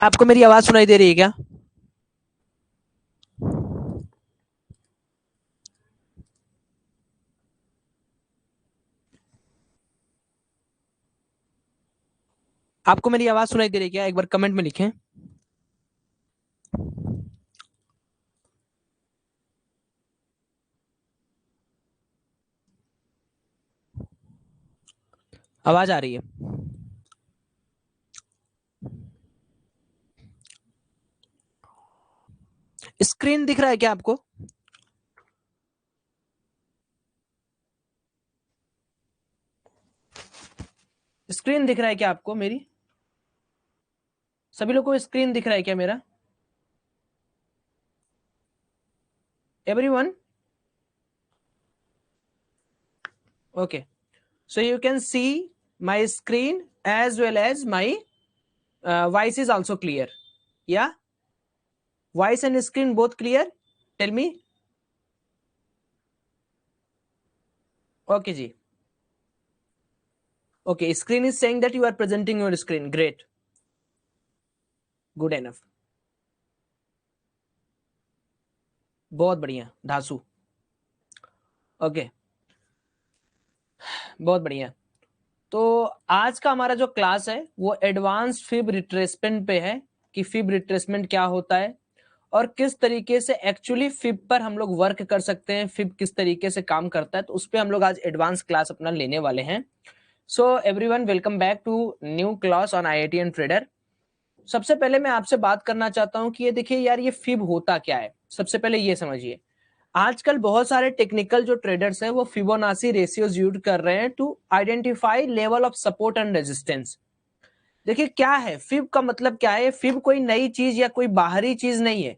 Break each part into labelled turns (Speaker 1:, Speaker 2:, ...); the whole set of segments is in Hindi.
Speaker 1: आपको मेरी आवाज सुनाई दे रही है क्या? आपको मेरी आवाज सुनाई दे रही है क्या? एक बार कमेंट में लिखें। आवाज आ रही है? स्क्रीन दिख रहा है क्या आपको? स्क्रीन दिख रहा है क्या आपको मेरी? सभी लोग को स्क्रीन दिख रहा है क्या मेरा? Everyone? Okay, so you can see my screen as well as my voice is also clear. Yeah, voice and screen both clear. Tell me. Okay ji. Okay, screen is saying that you are presenting your screen. Great, good enough. बहुत बढ़िया धासु। ओके, बहुत बढ़िया। तो आज का हमारा जो क्लास है वो एडवांस फिब रिट्रेसमेंट पे है कि फिब रिट्रेसमेंट क्या होता है और किस तरीके से एक्चुअली फिब पर हम लोग वर्क कर सकते हैं, फिब किस तरीके से काम करता है, तो उस पे हम लोग आज एडवांस क्लास अपना लेने वाले हैं। So everyone, welcome back to new class on IITN trader. सबसे पहले मैं आपसे बात करना चाहता हूं कि ये देखिए यार, ये फिब होता क्या है। सबसे पहले ये समझिए, आजकल बहुत सारे टेक्निकल जो ट्रेडर्स हैं वो फिबोनाची रेशियोज यूज कर रहे हैं to identify level of support and resistance. देखिए क्या है फिब का मतलब, क्या है फिब? कोई नई चीज या कोई बाहरी चीज नहीं है।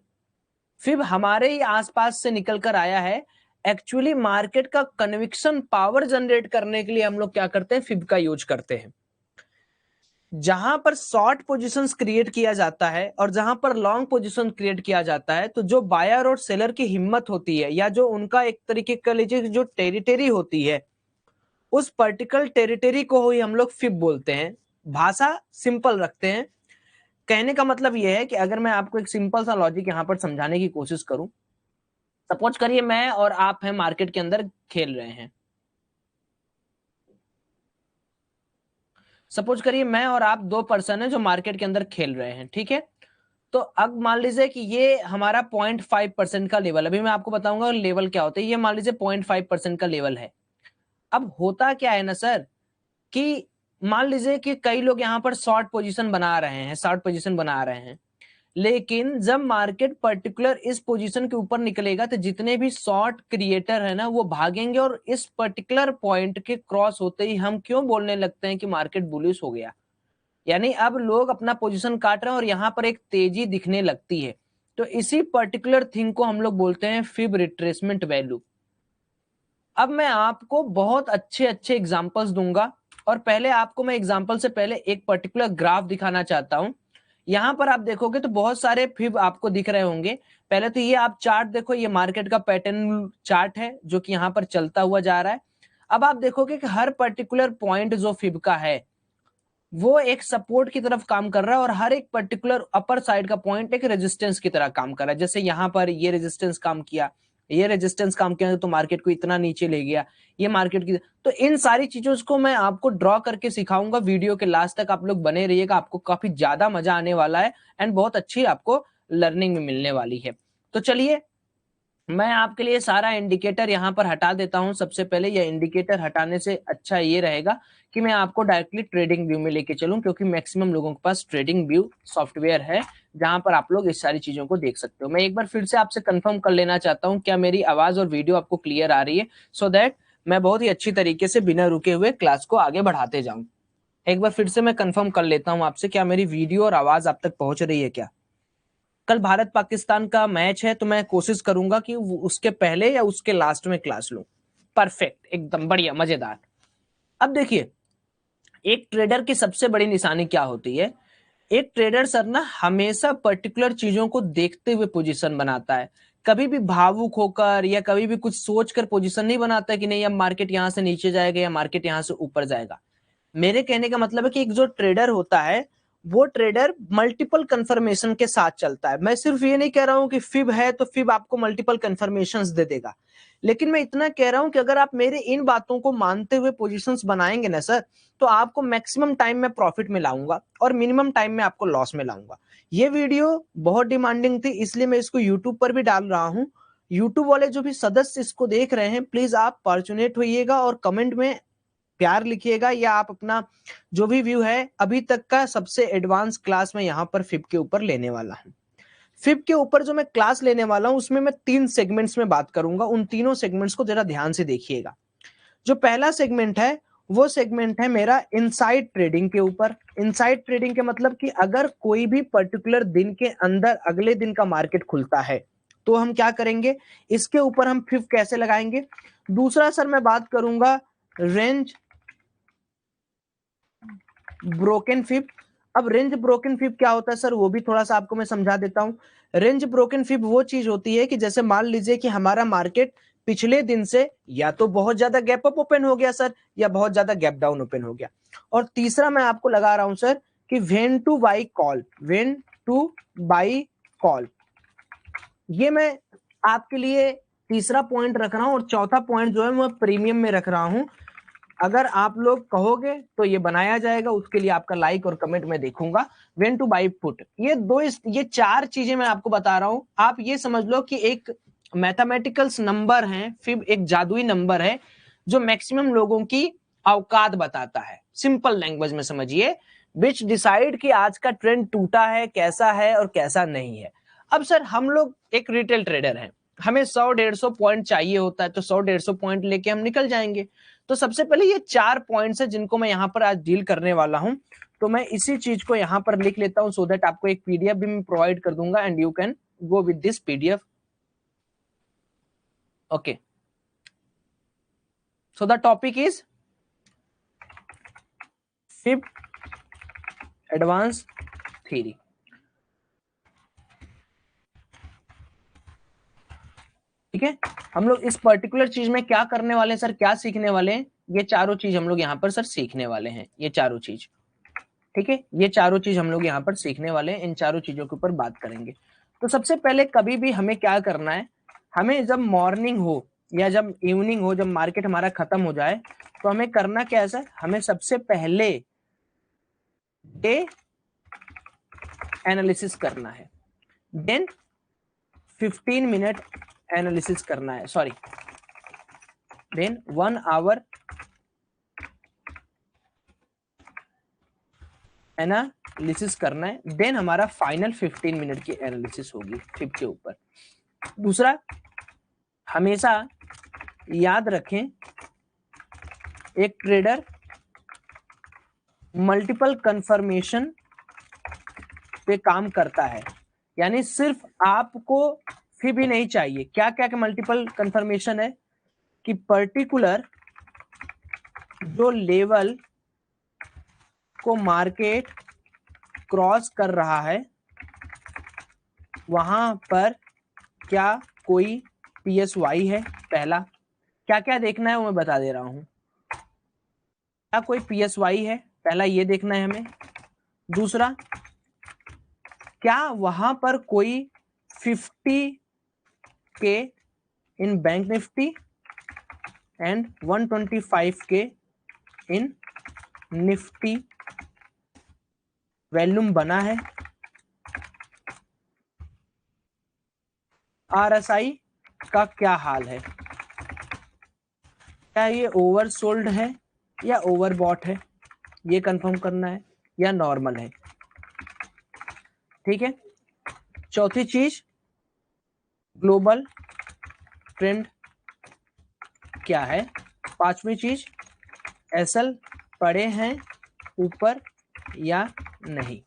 Speaker 1: फिब हमारे ही आसपास से निकल कर आया है। एक्चुअली मार्केट का कन्विक्शन पावर जनरेट करने के लिए हम लोग क्या करते हैं, फिब का यूज करते हैं। जहां पर शॉर्ट पोजीशंस क्रिएट किया जाता है और जहां पर लॉन्ग पोजीशन क्रिएट किया जाता है, तो जो बायर और सेलर की हिम्मत होती है या जो उनका एक तरीके का लीजिए जो टेरिटरी होती है, उस पर्टिकुलर टेरिटरी को ही हम लोग फिब बोलते हैं। भाषा सिंपल रखते हैं। कहने का मतलब यह है कि अगर मैं आपको एक सिंपल सा लॉजिक यहां पर समझाने की कोशिश करूं, सपोज करिए मैं और आप हैं मार्केट के अंदर खेल रहे हैं। सपोज करिए मैं और आप दो पर्सन है जो मार्केट के अंदर खेल रहे हैं, ठीक है। तो अब मान लीजिए कि ये हमारा 0.5% का लेवल, अभी मैं आपको बताऊंगा लेवल क्या होता है। ये मान लीजिए 0.5% का लेवल है। अब होता क्या है ना सर, कि मान लीजिए कि कई लोग यहाँ पर शॉर्ट पोजीशन बना रहे हैं, शॉर्ट पोजीशन बना रहे हैं, लेकिन जब मार्केट पर्टिकुलर इस पोजीशन के ऊपर निकलेगा तो जितने भी शॉर्ट क्रिएटर है ना वो भागेंगे और इस पर्टिकुलर पॉइंट के क्रॉस होते ही हम क्यों बोलने लगते हैं कि मार्केट बुलिश हो गया। यानी अब लोग अपना पोजीशन काट रहे हैं और यहां पर एक तेजी दिखने लगती है। तो इसी पर्टिकुलर थिंग को हम लोग बोलते हैं फिब रिट्रेसमेंट वैल्यू। अब मैं आपको बहुत अच्छे अच्छे एग्जांपल्स दूंगा और पहले आपको मैं एग्जांपल से पहले एक पर्टिकुलर ग्राफ दिखाना चाहता हूं। यहां पर आप देखोगे तो बहुत सारे फिब आपको दिख रहे होंगे। पहले तो ये आप चार्ट देखो, ये मार्केट का पैटर्न चार्ट है जो कि यहां पर चलता हुआ जा रहा है। अब आप देखोगे कि हर पर्टिकुलर पॉइंट जो फिब का है वो एक सपोर्ट की तरफ काम कर रहा है और हर एक पर्टिकुलर अपर साइड का पॉइंट एक रेजिस्टेंस की तरह काम कर रहा है। जैसे यहां पर ये रेजिस्टेंस काम किया, ये रेजिस्टेंस काम किया तो मार्केट को इतना नीचे ले गया, ये मार्केट की। तो इन सारी चीजों को मैं आपको ड्रॉ करके सिखाऊंगा। वीडियो के लास्ट तक आप लोग बने रहिएगा, आपको काफी ज्यादा मजा आने वाला है एंड बहुत अच्छी आपको लर्निंग में मिलने वाली है। तो चलिए मैं आपके लिए सारा इंडिकेटर यहां पर हटा देता हूं। सबसे पहले यह इंडिकेटर हटाने से अच्छा ये रहेगा कि मैं आपको डायरेक्टली ट्रेडिंग व्यू में लेके चलूं, क्योंकि मैक्सिमम लोगों के पास ट्रेडिंग व्यू सॉफ्टवेयर है जहां पर आप लोग इस सारी चीजों को देख सकते हो। मैं एक बार फिर से आपसे कंफर्म कर लेना चाहता हूं क्या मेरी आवाज और वीडियो आपको क्लियर आ रही है, सो दैट मैं बहुत ही अच्छी तरीके से बिना रुके हुए क्लास को आगे बढ़ाते जाऊं। एक बार फिर से मैं कंफर्म कर लेता हूं आपसे, क्या मेरी वीडियो और आवाज आप तक पहुंच रही है क्या? कल भारत पाकिस्तान का मैच है तो मैं कोशिश करूंगा कि उसके पहले या उसके लास्ट में क्लास लूं। परफेक्ट, एकदम बढ़िया, मजेदार। अब देखिए, एक ट्रेडर की सबसे बड़ी निशानी क्या होती है। एक ट्रेडर सर ना हमेशा पर्टिकुलर चीजों को देखते हुए पोजीशन बनाता है। कभी भी भावुक होकर या कभी भी कुछ सोचकर पोजीशन नहीं बनाता कि नहीं अब मार्केट यहां से नीचे जाएगा या मार्केट यहां से ऊपर जाएगा। मेरे कहने का मतलब है कि एक जो ट्रेडर होता है वो ट्रेडर मल्टीपल कंफर्मेशन के साथ चलता है। मैं सिर्फ ये नहीं कह रहा हूं कि फिब है तो फिब आपको मल्टीपल कंफर्मेशंस दे देगा, लेकिन मैं इतना कह रहा हूं कि अगर आप मेरे इन बातों को मानते हुए पोजीशंस बनाएंगे ना सर, तो आपको मैक्सिमम टाइम में प्रॉफिट में लाऊंगा और मिनिमम टाइम में आपको लॉस में लाऊंगा। ये वीडियो बहुत डिमांडिंग थी, इसलिए मैं इसको यूट्यूब पर भी डाल रहा हूं। यूट्यूब वाले जो भी सदस्य इसको देख रहे हैं, प्लीज आप फॉर्चुनेट होइएगा और कमेंट में प्यार लिखिएगा, या आप अपना जो भी व्यू है अभी तक का सबसे एडवांस क्लास में यहां पर फिब के ऊपर लेने वाला हूं। फिब के ऊपर जो मैं क्लास लेने वाला हूं उसमें मैं 3 सेगमेंट्स में बात करूंगा। उन तीनों सेगमेंट्स को जरा ध्यान से देखिएगा। जो पहला सेगमेंट है वो सेगमेंट है मेरा इनसाइड ट्रेडिंग के ऊपर। इनसाइड ट्रेडिंग के मतलब कि अगर कोई भी पर्टिकुलर दिन के अंदर अगले दिन का मार्केट खुलता है तो हम क्या करेंगे, इसके ऊपर हम फिब कैसे लगाएंगे। दूसरा सर मैं बात करूंगा रेंज ब्रोकन फिब। अब रेंज ब्रोकन फिब क्या होता है सर, वो भी थोड़ा सा आपको मैं समझा देता हूं। रेंज ब्रोकन फिब वो चीज होती है कि जैसे मान लीजिए कि हमारा मार्केट पिछले दिन से या तो बहुत ज्यादा गैप अप ओपन हो गया सर, या बहुत ज्यादा गैप डाउन ओपन हो गया। और तीसरा मैं आपको लगा रहा हूं सर कि when two by call, when two by call. ये मैं आपके लिए तीसरा पॉइंट रख रहा हूं, और चौथा पॉइंट जो है मैं प्रीमियम में रख रहा हूं। अगर आप लोग कहोगे तो ये बनाया जाएगा, उसके लिए आपका लाइक और कमेंट मैं देखूंगा। व्हेन टू बाई पुट, ये 4 चीजें मैं आपको बता रहा हूं। आप ये समझ लो कि एक मैथमेटिकल्स नंबर है, फिर एक जादुई नंबर है जो मैक्सिमम लोगों की औकात बताता है। सिंपल लैंग्वेज में समझिए, विच डिसाइड कि आज का ट्रेंड टूटा है, कैसा है और कैसा नहीं है। अब सर हम लोग एक रिटेल ट्रेडर हैं, हमें 100-150 पॉइंट चाहिए होता है, तो 100-150 पॉइंट लेके हम निकल जाएंगे। तो सबसे पहले ये 4 पॉइंट्स है जिनको मैं यहां पर आज डील करने वाला हूं। तो मैं इसी चीज को यहां पर लिख लेता हूं, सो दैट आपको एक पीडीएफ भी मैं प्रोवाइड कर दूंगा and you can go with this PDF. Okay, so the topic is fib advance theory. ठीक है, हम लोग इस पर्टिकुलर चीज में क्या करने वाले हैं सर, क्या सीखने वाले हैं, ये चारों चीज हम लोग यहाँ पर सर सीखने वाले हैं, ये चारों चीज। ठीक है, ये चारों चीज हम लोग यहाँ पर सीखने वाले हैं, इन चारों चीजों के ऊपर बात करेंगे। तो सबसे पहले कभी भी हमें क्या करना है, हमें जब मॉर्निंग हो या जब इवनिंग हो, जब मार्केट हमारा खत्म हो जाए, तो हमें करना क्या है सर, हमें सबसे पहले डे एनालिसिस करना है, देन 15 मिनट एनालिसिस करना है, सॉरी देन 1 आवर एनालिसिस करना है, देन हमारा फाइनल 15 मिनट की एनालिसिस होगी फिब के ऊपर। दूसरा, हमेशा याद रखें एक ट्रेडर मल्टीपल कंफर्मेशन पे काम करता है, यानी सिर्फ आपको फिब ही नहीं चाहिए। क्या क्या के मल्टीपल कंफर्मेशन है कि पर्टिकुलर जो लेवल को मार्केट क्रॉस कर रहा है वहां पर क्या कोई PSY है। पहला क्या क्या देखना है वो मैं बता दे रहा हूं, क्या कोई PSY है, पहला ये देखना है हमें। दूसरा, क्या वहां पर कोई 50K in bank Nifty and 125K in Nifty volume बना है। RSI का क्या हाल है, क्या ये ओवरसोल्ड है या ओवरबॉट है, ये कंफर्म करना है, या नॉर्मल है। ठीक है, चौथी चीज ग्लोबल ट्रेंड क्या है। पांचवी चीज SL पड़े हैं ऊपर या नहीं।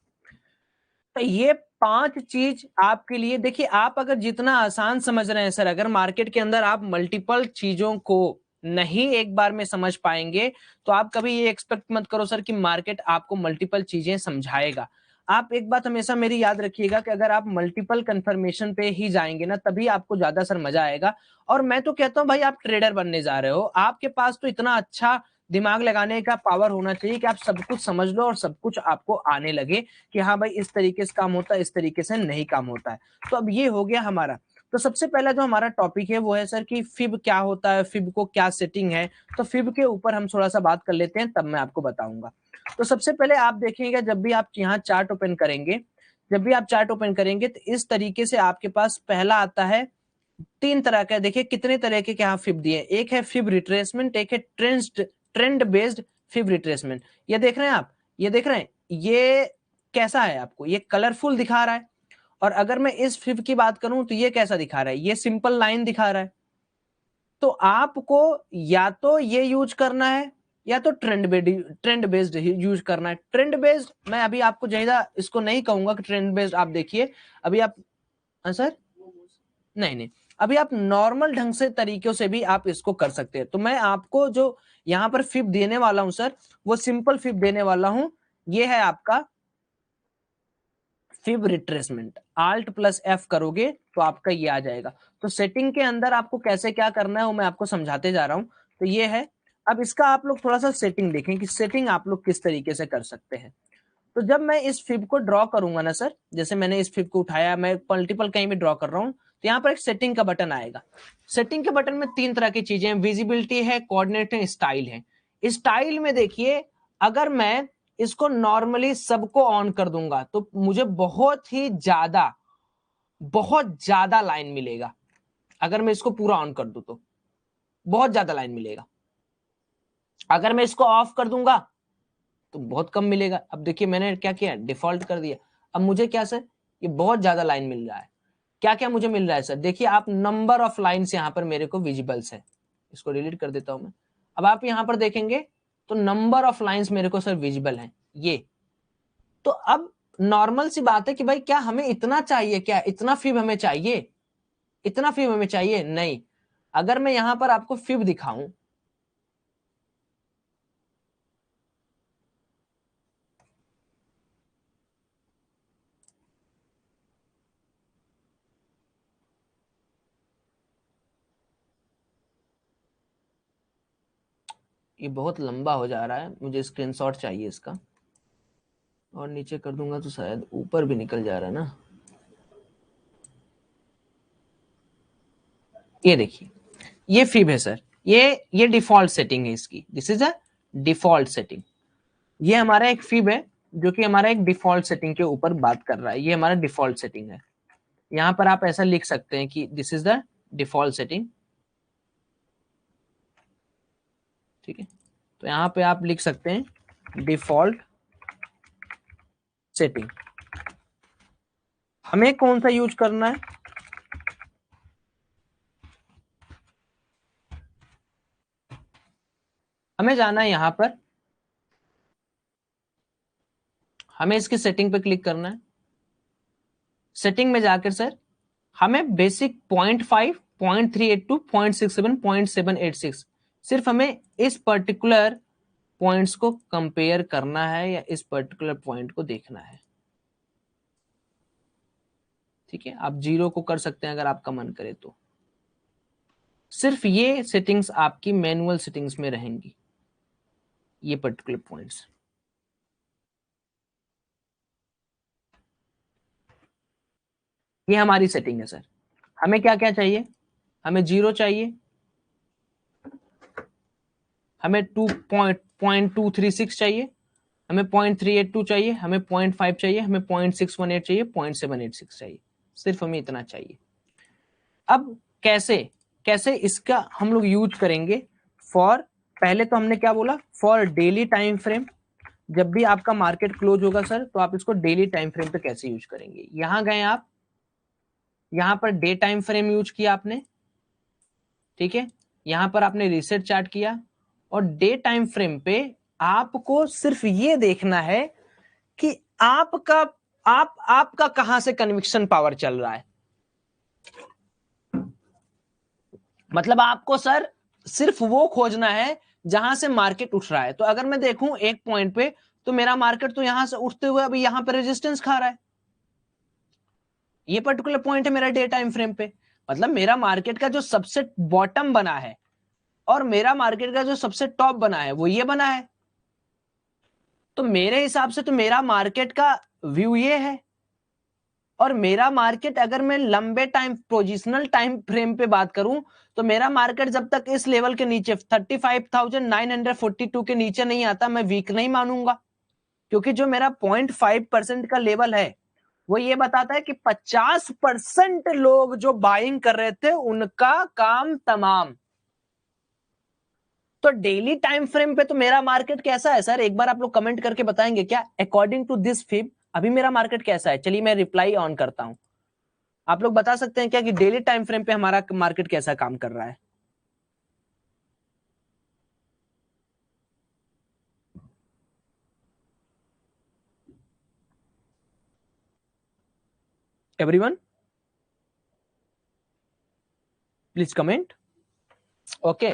Speaker 1: तो ये 5 चीज आपके लिए, देखिए आप अगर जितना आसान समझ रहे हैं सर, अगर मार्केट के अंदर आप मल्टीपल चीजों को नहीं एक बार में समझ पाएंगे तो आप कभी ये एक्सपेक्ट मत करो सर कि मार्केट आपको मल्टीपल चीजें समझाएगा। आप एक बात हमेशा मेरी याद रखिएगा कि अगर आप मल्टीपल कंफर्मेशन पे ही जाएंगे ना, तभी आपको ज्यादा सर मजा आएगा। और मैं तो कहता हूं भाई, आप ट्रेडर बनने जा रहे हो, आपके पास तो इतना अच्छा दिमाग लगाने का पावर होना चाहिए कि आप सब कुछ समझ लो और सब कुछ आपको आने लगे कि हाँ भाई इस तरीके से काम होता है, इस तरीके से नहीं काम होता है। तो अब ये हो गया हमारा। तो सबसे पहला जो हमारा टॉपिक है वो है सर कि फिब क्या होता है, फिब को क्या सेटिंग है। तो फिब के ऊपर हम थोड़ा सा बात कर लेते हैं, तब मैं आपको बताऊंगा। तो सबसे पहले आप देखेंगे जब भी आप यहाँ चार्ट ओपन करेंगे, जब भी आप चार्ट ओपन करेंगे तो इस तरीके से आपके पास पहला आता है, तीन तरह का। देखिए कितने तरह के क्या फिब दिए, एक है फिब रिट्रेसमेंट, एक है ट्रेंड बेस्ड फिब रिट्रेसमेंट। ये देख रहे हैं आप, ये देख रहे हैं, ये कैसा है आपको, ये कलरफुल दिखा रहा है। और अगर मैं इस फिब की बात करूं तो ये कैसा दिखा रहा है, ये सिंपल लाइन दिखा रहा है। तो आपको या तो ये यूज करना है या तो ट्रेंड बेस्ड यूज करना है। ट्रेंड बेस्ड मैं अभी आपको ज्यादा इसको नहीं कहूंगा कि ट्रेंड बेस्ड आप देखिए अभी आप, सर नहीं नहीं, अभी आप नॉर्मल ढंग से तरीकों से भी आप इसको कर सकते हैं। तो मैं आपको जो यहाँ पर फिब देने वाला हूं सर, वो सिंपल फिब देने वाला हूं। ये है आपका fib retracement, alt plus F करोगे तो आपका ये आ जाएगा। तो सेटिंग के अंदर आपको कैसे क्या करना है वो मैं आपको समझाते जा रहा हूं। तो ये है, अब इसका आप लोग थोड़ा सा सेटिंग देखें कि सेटिंग आप लोग किस तरीके से कर सकते हैं। तो जब मैं इस फिब को ड्रॉ करूंगा ना सर, जैसे मैंने इस फिब को उठाया, मैं मल्टीपल कहीं भी ड्रॉ कर रहा हूं, तो यहाँ पर एक सेटिंग का बटन आएगा। सेटिंग के बटन में तीन तरह की चीजें हैं, विजिबिलिटी है, कोऑर्डिनेट है, स्टाइल है। स्टाइल में देखिए, अगर मैं इसको नॉर्मली सबको ऑन कर दूंगा तो मुझे बहुत ज्यादा लाइन मिलेगा। अगर मैं इसको पूरा ऑन कर दूं तो बहुत ज्यादा लाइन मिलेगा। अगर मैं इसको ऑफ कर दूंगा तो बहुत कम मिलेगा। अब देखिए मैंने क्या किया, डिफॉल्ट कर दिया। अब मुझे क्या सर, ये बहुत ज्यादा लाइन मिल रहा है। क्या क्या मुझे मिल रहा है सर, देखिए आप, नंबर ऑफ लाइन्स यहाँ पर मेरे को विजिबल्स है। इसको डिलीट कर देता हूं मैं। अब आप यहाँ पर देखेंगे तो नंबर ऑफ लाइन्स मेरे को सर विजिबल है ये। तो अब नॉर्मल सी बात है कि भाई क्या हमें इतना चाहिए, क्या इतना फिब हमें चाहिए, इतना फिब हमें चाहिए नहीं। अगर मैं यहां पर आपको फिब दिखाऊं, ये बहुत लंबा हो जा रहा है, मुझे स्क्रीनशॉट चाहिए इसका, और नीचे कर दूंगा तो शायद ऊपर भी निकल जा रहा है ना। ये देखिए, ये फिब है सर, ये डिफॉल्ट सेटिंग है इसकी, this is a default setting. ये हमारा एक फिब है जो कि हमारा एक डिफॉल्ट सेटिंग के ऊपर बात कर रहा है, ये हमारा डिफॉल्ट सेटिंग है। यहां पर आप ऐसा लिख सकते हैं कि this is the default setting, ठीक है। तो यहां पे आप लिख सकते हैं डिफॉल्ट सेटिंग। हमें कौन सा यूज करना है, हमें जाना है यहां पर, हमें इसकी सेटिंग पे क्लिक करना है। सेटिंग में जाकर सर हमें बेसिक 0.5, 0.382, 0.67, 0.786, सिर्फ हमें इस पर्टिकुलर पॉइंट्स को कंपेयर करना है या इस पर्टिकुलर पॉइंट को देखना है, ठीक है। आप जीरो को कर सकते हैं अगर आपका मन करे तो। सिर्फ ये सेटिंग्स आपकी मैनुअल सेटिंग्स में रहेंगी, ये पर्टिकुलर पॉइंट्स। ये हमारी सेटिंग है सर। हमें क्या क्या चाहिए, हमें जीरो चाहिए, हमें 2.236 चाहिए, हमें 0.382 चाहिए, हमें 0.5 चाहिए, हमें 0.618 चाहिए, 0.786 चाहिए। सिर्फ हमें इतना चाहिए। अब कैसे कैसे इसका हम लोग यूज करेंगे, फॉर, पहले तो हमने क्या बोला, फॉर डेली टाइम फ्रेम। जब भी आपका मार्केट क्लोज होगा सर तो आप इसको डेली टाइम फ्रेम पे कैसे यूज करेंगे, यहां गए आप, यहां per day time frame use किया आपने, ठीक है। यहां पर आपने रीसेट चार्ट किया, और डे टाइम फ्रेम पे आपको सिर्फ ये देखना है कि आपका आपका कहां से कन्विक्शन पावर चल रहा है। मतलब आपको सर सिर्फ वो खोजना है जहां से मार्केट उठ रहा है। तो अगर मैं देखूं एक पॉइंट पे, तो मेरा मार्केट तो यहां से उठते हुए अभी यहां पे रेजिस्टेंस खा रहा है, ये पर्टिकुलर पॉइंट है मेरा डे टाइम फ्रेम पे। मतलब मेरा मार्केट का जो सबसे बॉटम बना है, और मेरा मार्केट का जो सबसे टॉप बना है वो ये बना है। तो मेरे हिसाब से तो मेरा मार्केट का व्यू ये है। और मेरा मार्केट अगर मैं लंबे टाइम पोजिशनल टाइम फ्रेम पे बात करूं तो मेरा मार्केट जब तक इस लेवल के नीचे 35,942 के नीचे नहीं आता मैं वीक नहीं मानूंगा। क्योंकि जो मेरा 0.5% का लेवल है वो ये बताता है कि 50% लोग जो बाइंग कर रहे थे उनका काम तमाम। तो डेली टाइम फ्रेम पे तो मेरा मार्केट कैसा है सर, एक बार आप लोग कमेंट करके बताएंगे क्या? अकॉर्डिंग टू दिस फिब अभी मेरा मार्केट कैसा है? चलिए मैं रिप्लाई ऑन करता हूं। आप लोग बता सकते हैं क्या कि डेली टाइम फ्रेम पे हमारा मार्केट कैसा काम कर रहा है? Everyone please comment. Okay,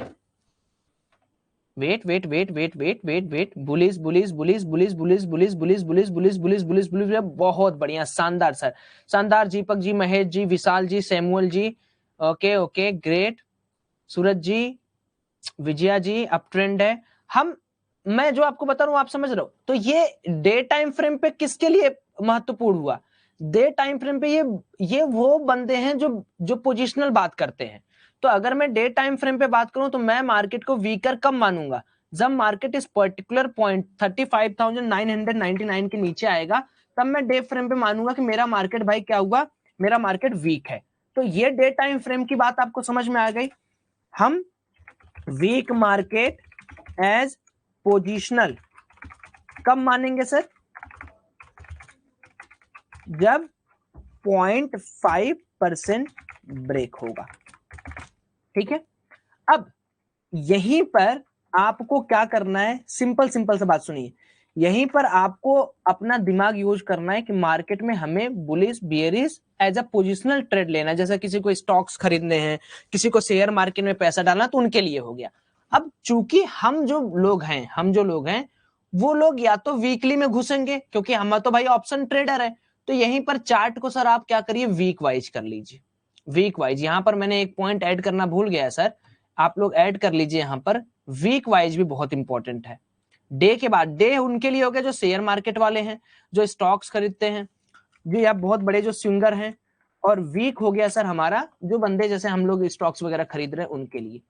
Speaker 1: wait wait wait wait wait wait wait, bullish bullish bullish bullish bullish bullish bullish bullish bullish bullish bullish bullish, बहुत बढ़िया, शानदार सर, शानदार। Deepak ji, Mahesh ji, Vishal ji, Samuel ji, okay okay great. Suraj ji, Vijaya ji, up trend है। हम मैं जो आपको बता रहा हूं आप समझ रहे हो? तो ये डे टाइम फ्रेम पे किसके लिए महत्वपूर्ण हुआ? डे टाइम फ्रेम पे ये वो बंदे हैं जो जो पोजिशनल बात करते हैं। तो अगर मैं डे टाइम फ्रेम पे बात करूं तो मैं मार्केट को वीकर कब मानूंगा? जब मार्केट इस पर्टिकुलर पॉइंट 35,999 के नीचे आएगा तब मैं डे फ्रेम पे मानूंगा कि मेरा मार्केट भाई क्या हुआ, मेरा मार्केट वीक है। तो ये डे टाइम फ्रेम की बात आपको समझ में आ गई। हम वीक मार्केट एज पोजिशनल कब मानेंगे सर? जब 0.5% ब्रेक होगा। ठीक है, अब यहीं पर आपको क्या करना है, सिंपल सिंपल से बात सुनिए। यहीं पर आपको अपना दिमाग यूज करना है कि मार्केट में हमें bullish bearish as a positional trade लेना है। जैसे किसी को स्टॉक्स खरीदने हैं, किसी को शेयर मार्केट में पैसा डालना, तो उनके लिए हो गया। अब चूंकि हम जो लोग हैं वो लोग या तो वीकली में घुसेंगे क्योंकि हम तो भाई ऑप्शन ट्रेडर है। तो यहीं पर चार्ट को सर आप क्या करिए, वीक वाइज कर लीजिए। वीक वाइज यहां पर मैंने एक पॉइंट ऐड करना भूल गया है सर, आप लोग ऐड कर लीजिए यहां पर। वीक वाइज भी बहुत इंपॉर्टेंट है। डे के बाद, डे उनके लिए हो गया जो शेयर मार्केट वाले हैं, जो स्टॉक्स खरीदते हैं, जो या बहुत बड़े जो सिंगर हैं। और वीक हो गया सर हमारा जो बंदे जैसे हम लोग स्टॉक्स वगैरह खरीद रहे हैं उनके लिए।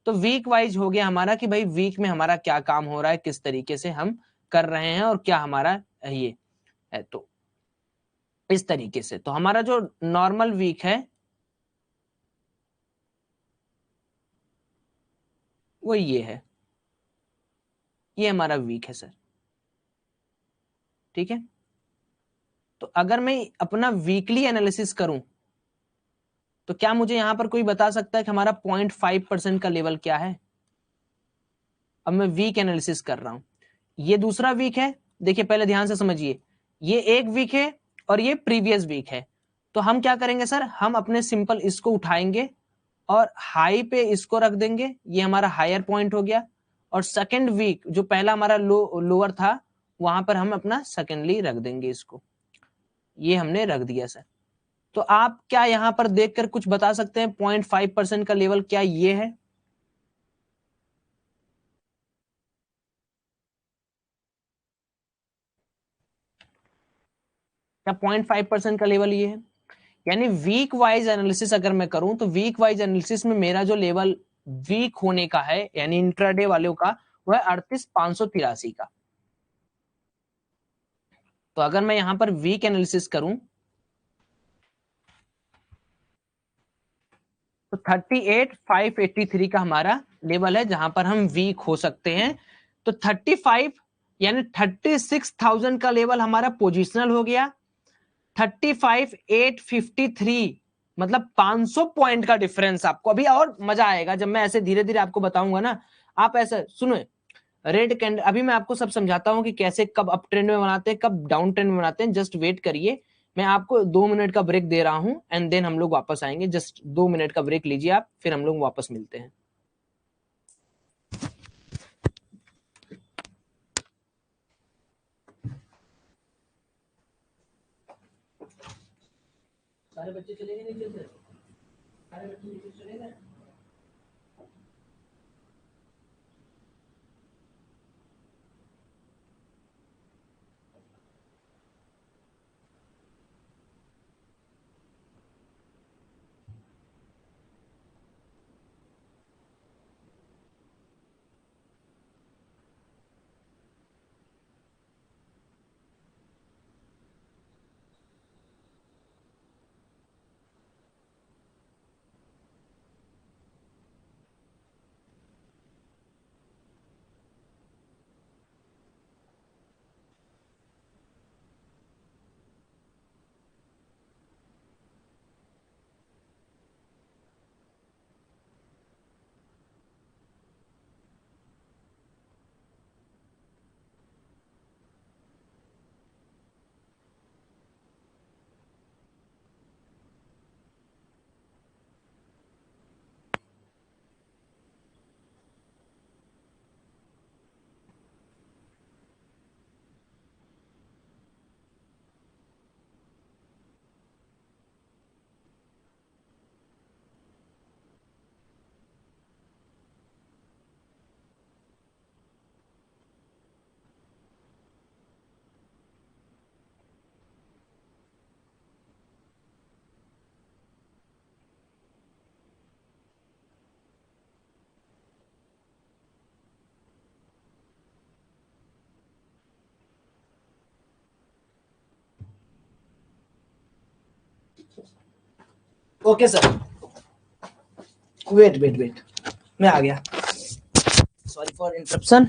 Speaker 1: तो वीक वाइज हो गया हमारा कि भाई वीक में हमारा क्या काम हो रहा है, किस तरीके से हम कर रहे हैं और क्या हमारा ये है। तो इस तरीके से तो हमारा जो नॉर्मल वीक है वो ये है, ये हमारा वीक है सर। ठीक है, तो अगर मैं अपना वीकली एनालिसिस करूं तो क्या मुझे यहां पर कोई बता सकता है कि हमारा 0.5% का लेवल क्या है? अब मैं वीक एनालिसिस कर रहा हूं, ये दूसरा वीक है। देखिए पहले ध्यान से समझिए, ये एक वीक है और ये प्रीवियस वीक है। तो हम क्या करेंगे सर, हम अपने सिंपल इसको उठाएंगे और हाई पे इसको रख देंगे, ये हमारा हायर पॉइंट हो गया। और सेकेंड वीक जो पहला हमारा लोअर था वहां पर हम अपना सेकेंडली रख देंगे इसको, ये हमने रख दिया सर। तो आप क्या यहां पर देखकर कुछ बता सकते हैं 0.5% का लेवल क्या ये है? क्या 0.5% का लेवल ये है? यानी वीक वाइज एनालिसिस अगर मैं करूं तो वीक वाइज एनालिसिस में मेरा जो लेवल वीक होने का है यानी इंट्राडे वालों का, वह है 38,583 का। तो अगर मैं यहां पर वीक एनालिसिस करूं तो 38,583 का हमारा लेवल है जहां पर हम वीक हो सकते हैं। तो 35 यानी 36,000 का लेवल हमारा पोजिशनल हो गया। 35,853 मतलब 500 पॉइंट का डिफरेंस। आपको अभी और मजा आएगा जब मैं ऐसे धीरे धीरे आपको बताऊंगा ना। आप ऐसे सुनो, रेड कैंडल अभी मैं आपको सब समझाता हूं कि कैसे कब अप ट्रेंड में बनाते हैं कब डाउन ट्रेंड में बनाते हैं। जस्ट वेट करिए, मैं आपको 2 मिनट का ब्रेक दे रहा हूं एंड देन हम लोग वापस आएंगे। जस्ट 2 मिनट का ब्रेक लीजिए आप, फिर हम लोग वापस मिलते हैं। सारे बच्चे चले गए नीचे से, सारे बच्चे नीचे चले गए। Okay sir, wait wait wait, मैं आ गया, सॉरी फॉर इंटरप्शन।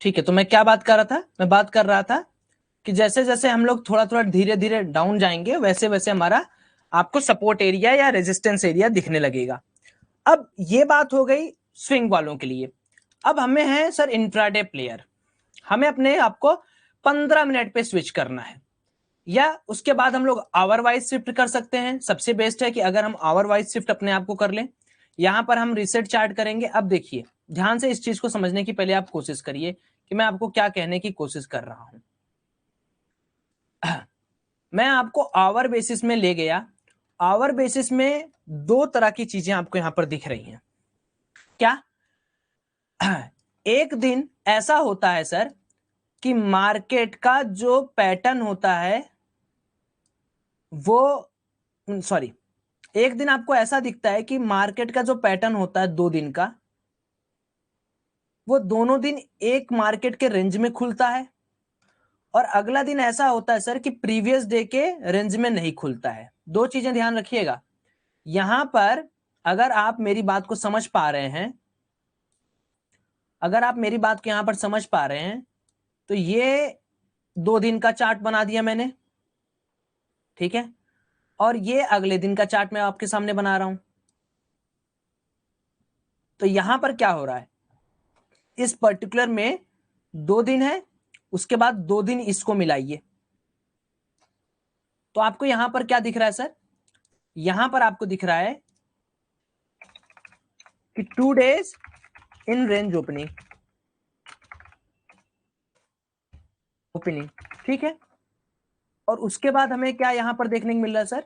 Speaker 1: ठीक है, तो मैं क्या बात कर रहा था, मैं बात कर रहा था कि जैसे जैसे हम लोग थोड़ा थोड़ा धीरे धीरे डाउन जाएंगे वैसे वैसे हमारा आपको सपोर्ट एरिया या रेजिस्टेंस एरिया दिखने लगेगा। अब ये बात हो गई स्विंग वालों के लिए। अब हमें है सर इंट्राडे प्लेयर, हमें अपने आपको 15 मिनट पे स्विच करना है, या उसके बाद हम लोग आवर वाइज शिफ्ट कर सकते हैं। सबसे बेस्ट है कि अगर हम आवर वाइज शिफ्ट अपने आप को कर लें। यहां पर हम रिसेट चार्ट करेंगे। अब देखिए ध्यान से इस चीज को समझने की पहले आप कोशिश करिए कि मैं आपको क्या कहने की कोशिश कर रहा हूं। मैं आपको आवर बेसिस में ले गया। आवर बेसिस में दो तरह की चीजें आपको यहां पर दिख रही हैं। क्या? एक दिन ऐसा होता है सर कि मार्केट का जो पैटर्न होता है वो, सॉरी, एक दिन आपको ऐसा दिखता है कि मार्केट का जो पैटर्न होता है 2 दिन का, वो दोनों दिन एक मार्केट के रेंज में खुलता है, और अगला दिन ऐसा होता है सर कि प्रीवियस डे के रेंज में नहीं खुलता है। दो चीजें ध्यान रखिएगा। यहां पर अगर आप मेरी बात को समझ पा रहे हैं, अगर आप मेरी बात को यहां पर समझ पा रहे हैं, तो ये 2 दिन का चार्ट बना दिया मैंने, ठीक है, और ये अगले दिन का चार्ट मैं आपके सामने बना रहा हूं। तो यहां पर क्या हो रहा है, इस पर्टिकुलर में 2 दिन है, उसके बाद 2 दिन इसको मिलाइए, तो आपको यहां पर क्या दिख रहा है सर, यहां पर आपको दिख रहा है कि 2 डेज इन रेंज ओपनिंग, ठीक है। और उसके बाद हमें क्या यहां पर देखने को मिल रहा है सर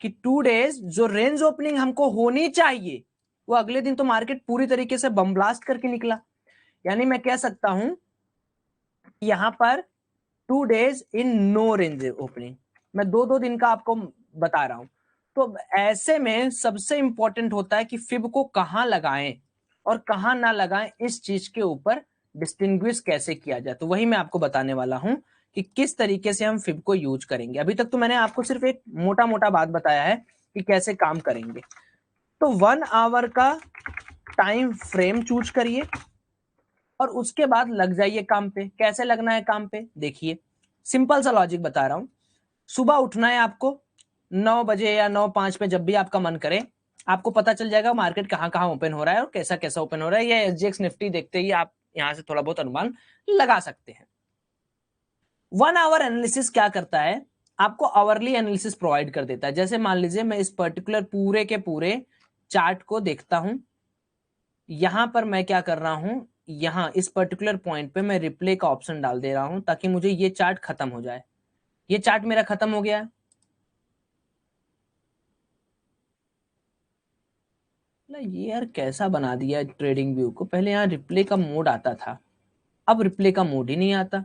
Speaker 1: कि 2 डेज जो रेंज ओपनिंग हमको होनी चाहिए, वो अगले दिन तो मार्केट पूरी तरीके से बम ब्लास्ट करके निकला। यानी मैं कह सकता हूं यहां पर 2 days in no range opening, मैं 2-2 दिन का आपको बता रहा हूं। तो ऐसे में सबसे इंपॉर्टेंट होता है कि फिब को कहां लगाएं और कहां ना लगाएं, इस चीज के ऊपर डिस्टिंग्विश कैसे किया जाए, तो वही मैं आपको बताने वाला हूं कि किस तरीके से हम फिब को यूज करेंगे। अभी तक तो मैंने आपको सिर्फ एक मोटा मोटा बात बताया है कि कैसे काम करेंगे। तो 1 आवर का टाइम फ्रेम चूज करिए और उसके बाद लग जाइए काम पे। कैसे लगना है काम पे, देखिए सिंपल सा लॉजिक बता रहा हूं। सुबह उठना है आपको 9 बजे या 9:05 पे, जब भी आपका मन करे, आपको पता चल जाएगा मार्केट कहाँ कहाँ ओपन हो रहा है और कैसा कैसा ओपन हो रहा है। या एसजीएक्स निफ्टी देखते ही आप यहां से थोड़ा बहुत अनुमान लगा सकते हैं। 1 आवर एनालिसिस क्या करता है, आपको आवरली एनालिसिस प्रोवाइड कर देता है। जैसे मान लीजिए मैं इस पर्टिकुलर पूरे के पूरे चार्ट को देखता हूं, यहां पर मैं क्या कर रहा हूं, यहां इस पर्टिकुलर पॉइंट पे मैं रिप्ले का ऑप्शन डाल दे रहा हूं ताकि मुझे ये चार्ट खत्म हो जाए। ये चार्ट मेरा खत्म हो गया है। ये यार कैसा बना दिया ट्रेडिंग व्यू को, पहले यहाँ रिप्ले का मोड आता था, अब रिप्ले का मोड ही नहीं आता,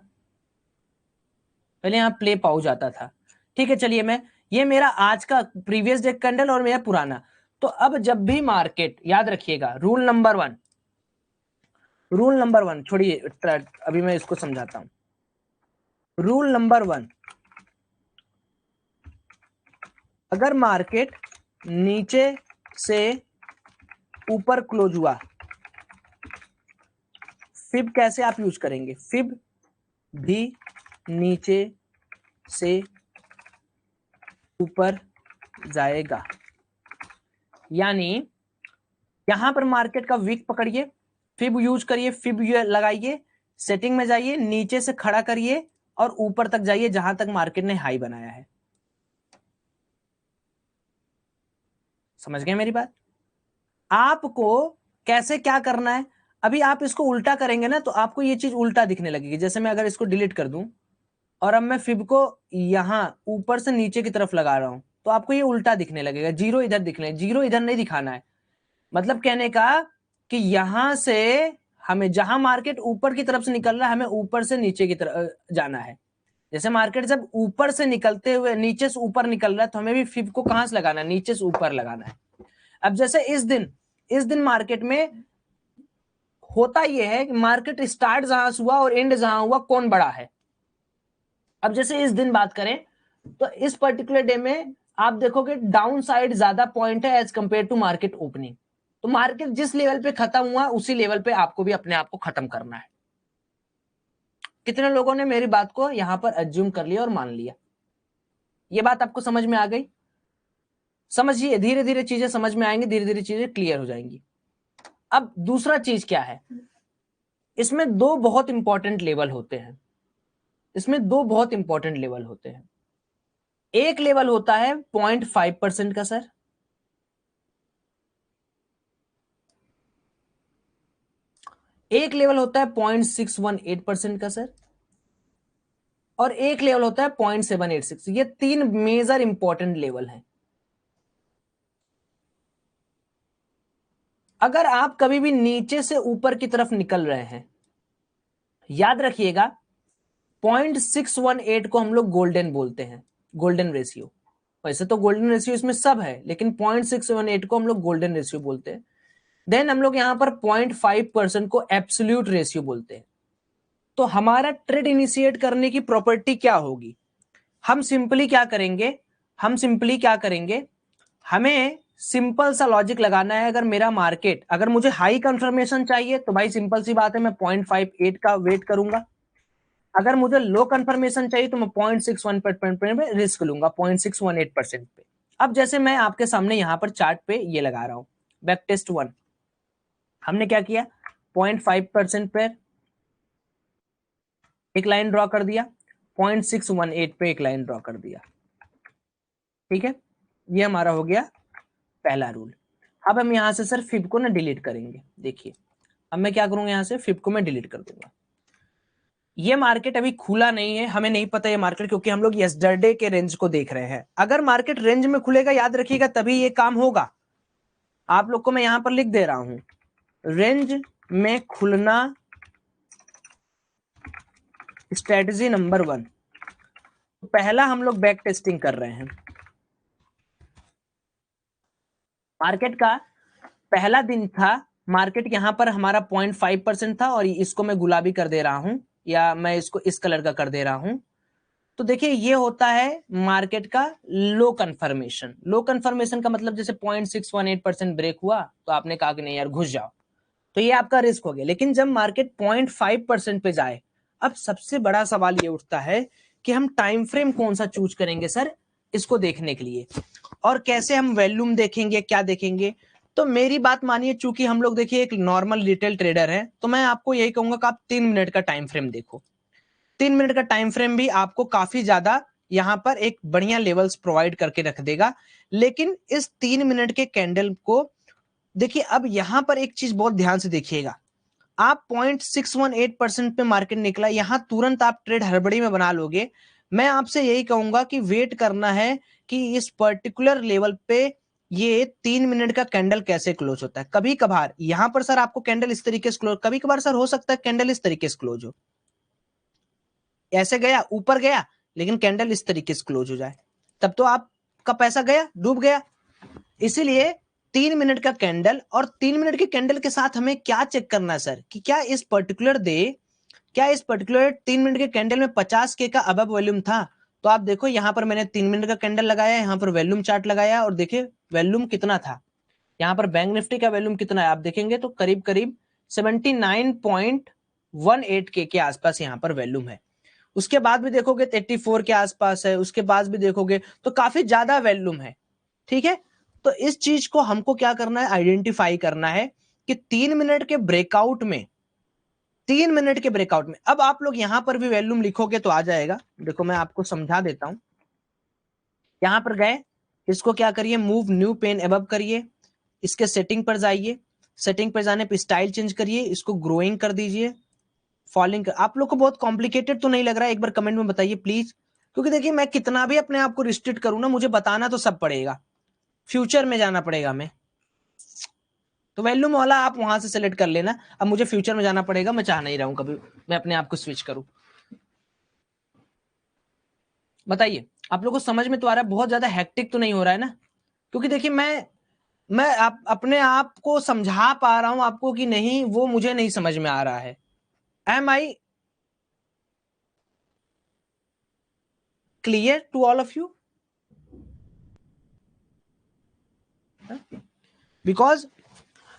Speaker 1: पहले यहाँ प्ले पाउज आता था। ठीक है, चलिए मैं, ये मेरा आज का प्रीवियस डे कैंडल और मेरा पुराना। तो अब जब भी मार्केट, याद रखिएगा रूल नंबर 1, रूल नंबर 1 छोड़िए, अभी मैं इसको समझाता हूं। रूल नंबर 1, अगर मार्केट नीचे से ऊपर क्लोज हुआ, फिब कैसे आप यूज करेंगे, फिब भी नीचे से ऊपर जाएगा। यानी यहां पर मार्केट का वीक पकड़िए, फिब यूज करिए, फिब लगाइए, सेटिंग में जाइए, नीचे से खड़ा करिए और ऊपर तक जाइए जहां तक मार्केट ने हाई बनाया है। समझ गए मेरी बात? आपको कैसे क्या करना है, अभी आप इसको उल्टा करेंगे ना तो आपको ये चीज उल्टा दिखने लगेगी। जैसे मैं अगर इसको डिलीट कर दूं और अब मैं फिब को यहां ऊपर से नीचे की तरफ लगा रहा हूं, तो आपको ये उल्टा दिखने लगेगा, जीरो इधर दिखने, जीरो इधर नहीं दिखाना है। मतलब कहने का कि यहां से हमें, जहां मार्केट ऊपर की तरफ से निकल रहा है, हमें ऊपर से नीचे की तरफ जाना है। जैसे मार्केट जब ऊपर से निकलते हुए नीचे से ऊपर निकल रहा है तो हमें भी फिब को कहां से लगाना है, नीचे से ऊपर लगाना है। अब जैसे इस दिन मार्केट में होता यह है कि मार्केट स्टार्ट जहां से हुआ और एंड जहां हुआ कौन बड़ा है। अब जैसे इस दिन बात करें तो इस पर्टिकुलर डे में आप देखोगे डाउन साइड ज्यादा पॉइंट है as compare to market opening. तो मार्केट जिस लेवल पे खत्म हुआ उसी लेवल पे आपको भी अपने आप को खत्म करना है। कितने लोगों ने मेरी बात को यहां पर एज्यूम कर लिया और मान लिया? ये बात आपको समझ में आ गई? समझिए, धीरे धीरे चीजें समझ में आएंगी, धीरे धीरे चीजें क्लियर हो जाएंगी। अब दूसरा चीज क्या है, इसमें दो बहुत इंपॉर्टेंट लेवल होते हैं। इसमें दो बहुत इंपॉर्टेंट लेवल होते हैं। एक लेवल होता है 0.5% का सर, एक लेवल होता है 0.618% का सर, और एक लेवल होता है 0.786। ये तीन मेजर इंपॉर्टेंट लेवल हैं। अगर आप कभी भी नीचे से ऊपर की तरफ निकल रहे हैं, याद रखिएगा 0.618 को हम लोग गोल्डन बोलते हैं, गोल्डन रेशियो। वैसे तो गोल्डन रेशियो इसमें सब है, लेकिन 0.618 को हम लोग गोल्डन रेशियो बोलते हैं। देन हम लोग यहां पर 0.5% को एब्सोल्यूट रेशियो बोलते हैं। तो हमारा ट्रेड इनिशिएट करने की प्रॉपर्टी क्या होगी? हम सिंपली क्या करेंगे, हमें सिंपल सा लॉजिक लगाना है। अगर मेरा मार्केट, अगर मुझे हाई कंफर्मेशन चाहिए तो भाई सिंपल सी बात है, मैं 0.58 का वेट करूंगा। अगर मुझे लो कंफर्मेशन चाहिए तो मैं 0.61% पे रिस्क लूंगा, 0.618% पे। अब जैसे मैं आपके सामने यहां पर चार्ट पे ये लगा रहा हूं, बैक टेस्ट 1, हमने क्या किया, 0.5% पे एक लाइन ड्रॉ कर दिया, 0.618 पे एक लाइन ड्रॉ कर दिया। ठीक है, ये हमारा हो गया पहला रूल। अब हम यहां से सर फिब को ना डिलीट करेंगे। देखिए अब मैं क्या करूंगा, यहां से फिब को मैं डिलीट कर दूंगा। ये मार्केट अभी खुला नहीं है, हमें नहीं पता ये मार्केट, क्योंकि हम लोग यस्टरडे के रेंज को देख रहे हैं। अगर मार्केट रेंज में खुलेगा, याद रखिएगा, तभी ये काम होगा। आप लोग को मैं यहां पर लिख दे रहा हूं, रेंज में खुलना स्ट्रेटजी नंबर 1। पहला हम लोग बैक टेस्टिंग कर रहे हैं। मार्केट का पहला दिन था, मार्केट यहां पर हमारा 0.5% था, और इसको मैं गुलाबी कर दे रहा हूं, या मैं इसको इस कलर का कर दे रहा हूं। तो देखिए ये होता है मार्केट का लो कंफर्मेशन। लो कंफर्मेशन का मतलब जैसे 0.618% ब्रेक हुआ तो आपने कहा कि नहीं यार घुस जाओ, तो ये आपका रिस्क हो गया। लेकिन जब मार्केट 0.5% पे जाए, अब सबसे बड़ा सवाल ये उठता है कि हम टाइम फ्रेम कौन सा चूज करेंगे सर इसको देखने के लिए, और कैसे हम वॉल्यूम देखेंगे, क्या देखेंगे। तो मेरी बात मानिए, चूंकि हम लोग देखिए एक नॉर्मल रिटेल ट्रेडर है, तो मैं आपको यही कहूंगा कि आप 3 मिनट का टाइम फ्रेम देखो। 3 मिनट का टाइम फ्रेम भी आपको काफी ज्यादा यहां पर एक बढ़िया लेवल्स प्रोवाइड करके रख देगा। लेकिन इस 3 मिनट के कैंडल को देखिए, अब यहां पर एक चीज बहुत ध्यान से देखिएगा। आप 0.618% पे मार्केट निकला, यहां तुरंत आप ट्रेड हड़बड़ी में बना लोगे। मैं आपसे यही कहूंगा कि वेट करना है कि इस पर्टिकुलर लेवल पे ये 3 मिनट का कैंडल कैसे क्लोज होता है। कभी कभार यहां पर सर आपको कैंडल इस तरीके से क्लोज, कभी कभार सर हो सकता है कैंडल इस तरीके से क्लोज हो, ऐसे गया ऊपर गया, लेकिन कैंडल इस तरीके से क्लोज हो जाए, तब तो आपका पैसा गया, डूब गया। इसीलिए 3 मिनट का कैंडल, और 3 मिनट के कैंडल के साथ हमें क्या चेक करना है सर, कि क्या इस पर्टिकुलर 3 मिनट के कैंडल में 50K का अबव वॉल्यूम था। तो आप देखो यहां पर मैंने 3 मिनट का कैंडल लगाया, यहां पर वॉल्यूम चार्ट लगाया, और देखिए वॉल्यूम कितना था। यहाँ पर बैंक निफ्टी का वॉल्यूम कितना है आप देखेंगे तो करीब करीब 79.18K के आसपास यहाँ पर वॉल्यूम है। उसके बाद भी देखोगे 84 के आसपास है, उसके बाद भी देखोगे तो काफी ज्यादा वॉल्यूम है। ठीक है, तो इस चीज को हमको क्या करना है, आइडेंटिफाई करना है कि 3 मिनट के ब्रेकआउट में, 3 मिनट के ब्रेकआउट में, अब आप लोग यहां पर भी वॉल्यूम लिखोगे तो आ जाएगा। देखो मैं आपको समझा देता हूं, यहां पर गए, इसको क्या करिए, मूव न्यू पेन अबव करिए, इसके सेटिंग पर जाइए, सेटिंग पर जाने पर स्टाइल चेंज करिए, इसको ग्रोइंग कर दीजिए, फॉलिंग कर। आप लोग को बहुत कॉम्प्लिकेटेड तो नहीं लग रहा है, एक बार कमेंट में बताइए प्लीज, क्योंकि देखिए मैं कितना भी अपने आप को रिस्ट्रिक्ट करूं ना, मुझे बताना तो सब पड़ेगा, फ्यूचर में जाना पड़ेगा हमें। तो वैल्यूम वाला आप वहां से सेलेक्ट कर लेना, अब मुझे फ्यूचर में जाना पड़ेगा, मैं चाह नहीं रहा हूं कभी मैं अपने आप को स्विच करूं। बताइए आप लोगों को समझ में तो आ रहा है, बहुत ज्यादा हेक्टिक तो नहीं हो रहा है ना? क्योंकि देखिए मैं आप अपने आप को समझा पा रहा हूं आपको कि नहीं, वो मुझे नहीं समझ में आ रहा है। Am I clear to all of you? Because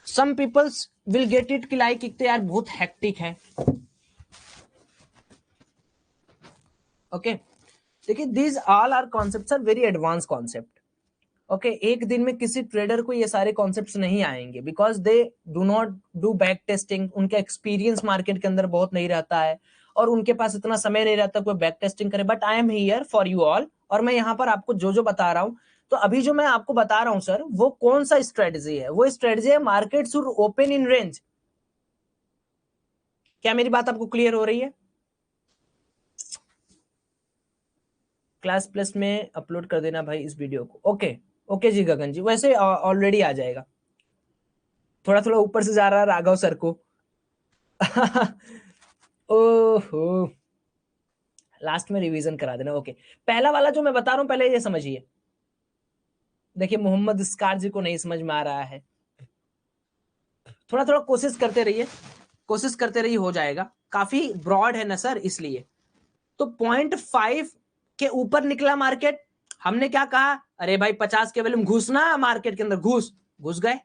Speaker 1: some peoples will get it कि लाइक एक तो यार बहुत हेक्टिक है। ओके देखिए, these all are concepts are very advance concept. Okay एक दिन में किसी ट्रेडर को ये सारे कॉन्सेप्ट्स नहीं आएंगे, because they do not do back testing. उनका एक्सपीरियंस मार्केट के अंदर बहुत नहीं रहता है और उनके पास इतना समय नहीं रहता कोई बैक टेस्टिंग करे। But I am here for you all, और मैं यहाँ पर आपको जो जो बता रहा हूँ, तो अभी जो मैं आपको बता रहा हूँ सर, वो कौन सा स्ट्रेटजी है? वो स्ट्रेटजी है market should open in range. क्या मेरी बात आपको क्लियर हो रही है? क्लास प्लस में अपलोड कर देना भाई इस वीडियो को। ओके ओके जी गगन जी, वैसे ऑलरेडी आ जाएगा। थोड़ा थोड़ा ऊपर से जा रहा है राघव सर को। ओहो, लास्ट में रिवीजन करा देना। ओके पहला वाला जो मैं बता रहा हूं पहले ये समझिए। देखिए मोहम्मद इसकार जी को नहीं समझ में आ रहा है, थोड़ा थोड़ा कोशिश करते रहिए, कोशिश करते रहिए, हो जाएगा। काफी ब्रॉड है ना सर, इसलिए। तो 0.5 के ऊपर निकला मार्केट, हमने क्या कहा? अरे भाई 50 के वैल्यूम घुसना मार्केट के अंदर, घुस घुस गए।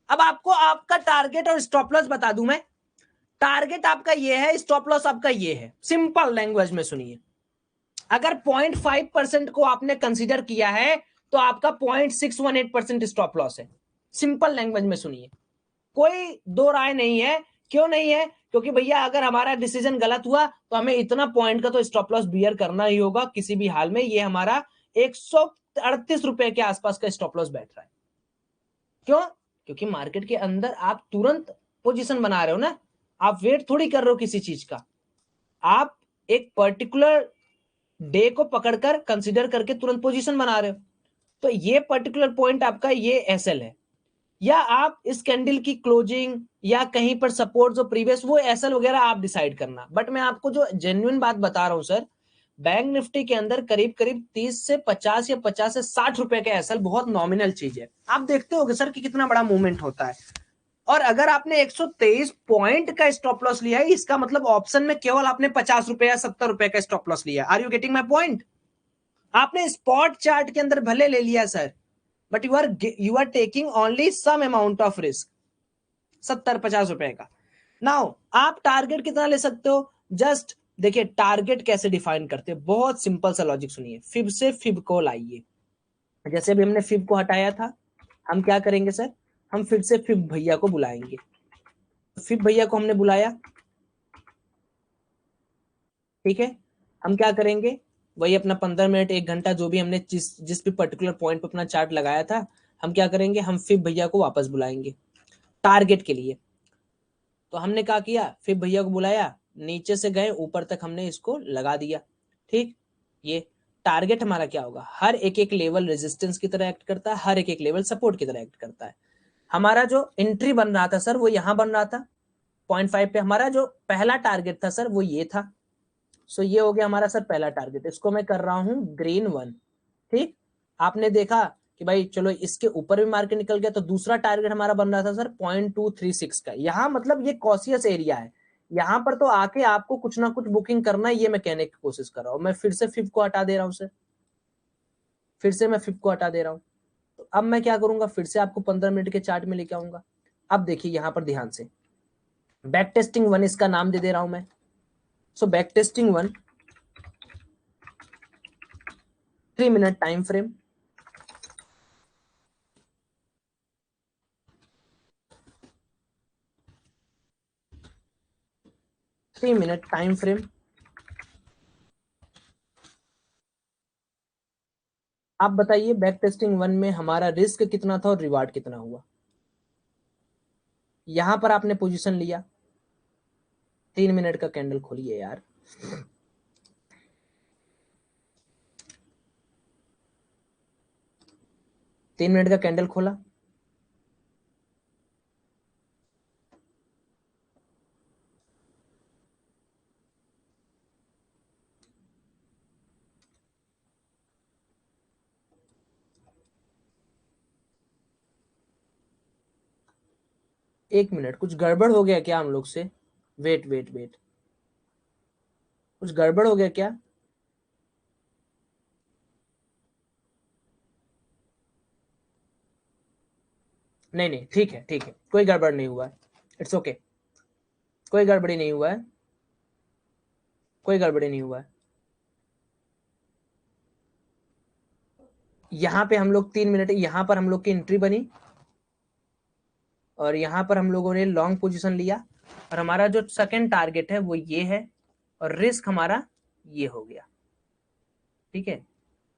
Speaker 1: अब आपको आपका टारगेट और स्टॉप लॉस बता दूं मैं। टारगेट आपका ये है, स्टॉप लॉस आपका ये है। सिंपल लैंग्वेज में सुनिए, अगर 0.5% को आपने कंसीडर किया है तो आपका 0.618% स्टॉप लॉस है। सिंपल लैंग्वेज में सुनिए, कोई दो राय नहीं है। क्यों नहीं है? क्योंकि भैया अगर हमारा डिसीजन गलत हुआ तो हमें इतना पॉइंट का तो स्टॉप लॉस बियर करना ही होगा किसी भी हाल में। ये हमारा 138 रुपए के आसपास का स्टॉप लॉस बैठ रहा है। क्यों? क्योंकि मार्केट के अंदर आप तुरंत पोजीशन बना रहे हो ना, आप वेट थोड़ी कर रहे हो किसी चीज का। आप एक पर्टिकुलर डे को पकड़कर कंसीडर करके तुरंत पोजीशन बना रहे हो। तो ये पर्टिकुलर पॉइंट आपका ये एसएल है, या आप इस कैंडल की क्लोजिंग या कहीं पर सपोर्ट जो प्रीवियस वो एसएल वगैरह आप डिसाइड करना। बट मैं आपको जो जेन्युइन बात बता रहा हूं सर, बैंक निफ्टी के अंदर करीब करीब 30 से 50 या 50 से 60 रुपए का एसएल बहुत नॉमिनल चीज है। आप देखते होगे सर कि कितना बड़ा मूवमेंट होता है। और अगर आपने 123 पॉइंट का स्टॉप लॉस लिया है, इसका मतलब ऑप्शन में केवल आपने 50 रुपए या 70 रुपए का स्टॉप लॉस लिया। Are you getting my point? आपने स्पॉट चार्ट के अंदर भले ले लिया sir, but you are taking only some amount of risk, 70-50 रुपए का। नाउ आप टारगेट कितना ले सकते हो? जस्ट देखिए टारगेट कैसे डिफाइन करते हैं, बहुत सिंपल सा लॉजिक सुनिए। फिब से फिब को लाइए, जैसे अभी हमने फिब को हटाया था, हम क्या करेंगे सर? हम फिर से फिब भैया को बुलाएंगे। फिब भैया को हमने बुलाया, ठीक है। हम क्या करेंगे? वही अपना 15 मिनट 1 घंटा जो भी हमने जिस जिस भी पर्टिकुलर पॉइंट पे अपना चार्ट लगाया था, हम क्या करेंगे? हम फिब भैया को वापस बुलाएंगे टारगेट के लिए। तो हमने क्या किया? फिर भैया को बुलाया, नीचे से गए ऊपर तक हमने इसको लगा दिया, ठीक। ये टारगेट हमारा क्या होगा? हर एक एक लेवल रेजिस्टेंस की तरह एक्ट करता है, हर एक एक लेवल सपोर्ट की तरह एक्ट करता है। हमारा जो एंट्री बन रहा था सर वो यहां बन रहा था 0.5 पे। हमारा जो पहला टारगेट था सर वो ये था। सो ये हो गया हमारा सर पहला टारगेट, इसको मैं कर रहा हूं ग्रीन 1, ठीक। आपने देखा कि भाई चलो इसके ऊपर भी मार्केट निकल गया, तो दूसरा टारगेट हमारा बन रहा था सर 0.236 का। यहां मतलब ये कॉशियस एरिया है, यहां पर तो आके आपको कुछ ना कुछ बुकिंग करना है, ये मैं कहने की कोशिश कर रहा हूं। मैं फिर से फिब को हटा दे रहा हूं सर, फिर से मैं फिब को हटा दे रहा हूं। तो अब मैं क्या करूंगा? फिर से आपको 15 मिनट के चार्ट में लेके आऊंगा। अब देखिए यहां पर ध्यान से, बैक टेस्टिंग 1 इसका नाम दे दे रहा हूं मैं। So back testing 1, 3 minute time frame, 3 minute time frame. आप बताइए बैक टेस्टिंग 1 में हमारा रिस्क कितना था और रिवार्ड कितना हुआ? यहां पर आपने पोजीशन लिया, 3 मिनट का कैंडल खोलिए यार, 3 मिनट का कैंडल खोला, एक मिनट, कुछ गड़बड़ हो गया क्या हम लोग से? वेट वेट वेट, कुछ गड़बड़ हो गया क्या? नहीं नहीं, ठीक है ठीक है, कोई गड़बड़ नहीं हुआ है, इट्स ओके, कोई गड़बड़ी नहीं हुआ है, कोई गड़बड़ी नहीं हुआ है। यहाँ पे हम लोग 3 मिनट, यहाँ पर हम लोग की एंट्री बनी और यहाँ पर हम लोगों ने लॉन्ग पोजीशन लिया और हमारा जो सेकंड टारगेट है वो ये है और रिस्क हमारा ये हो गया। ठीक है,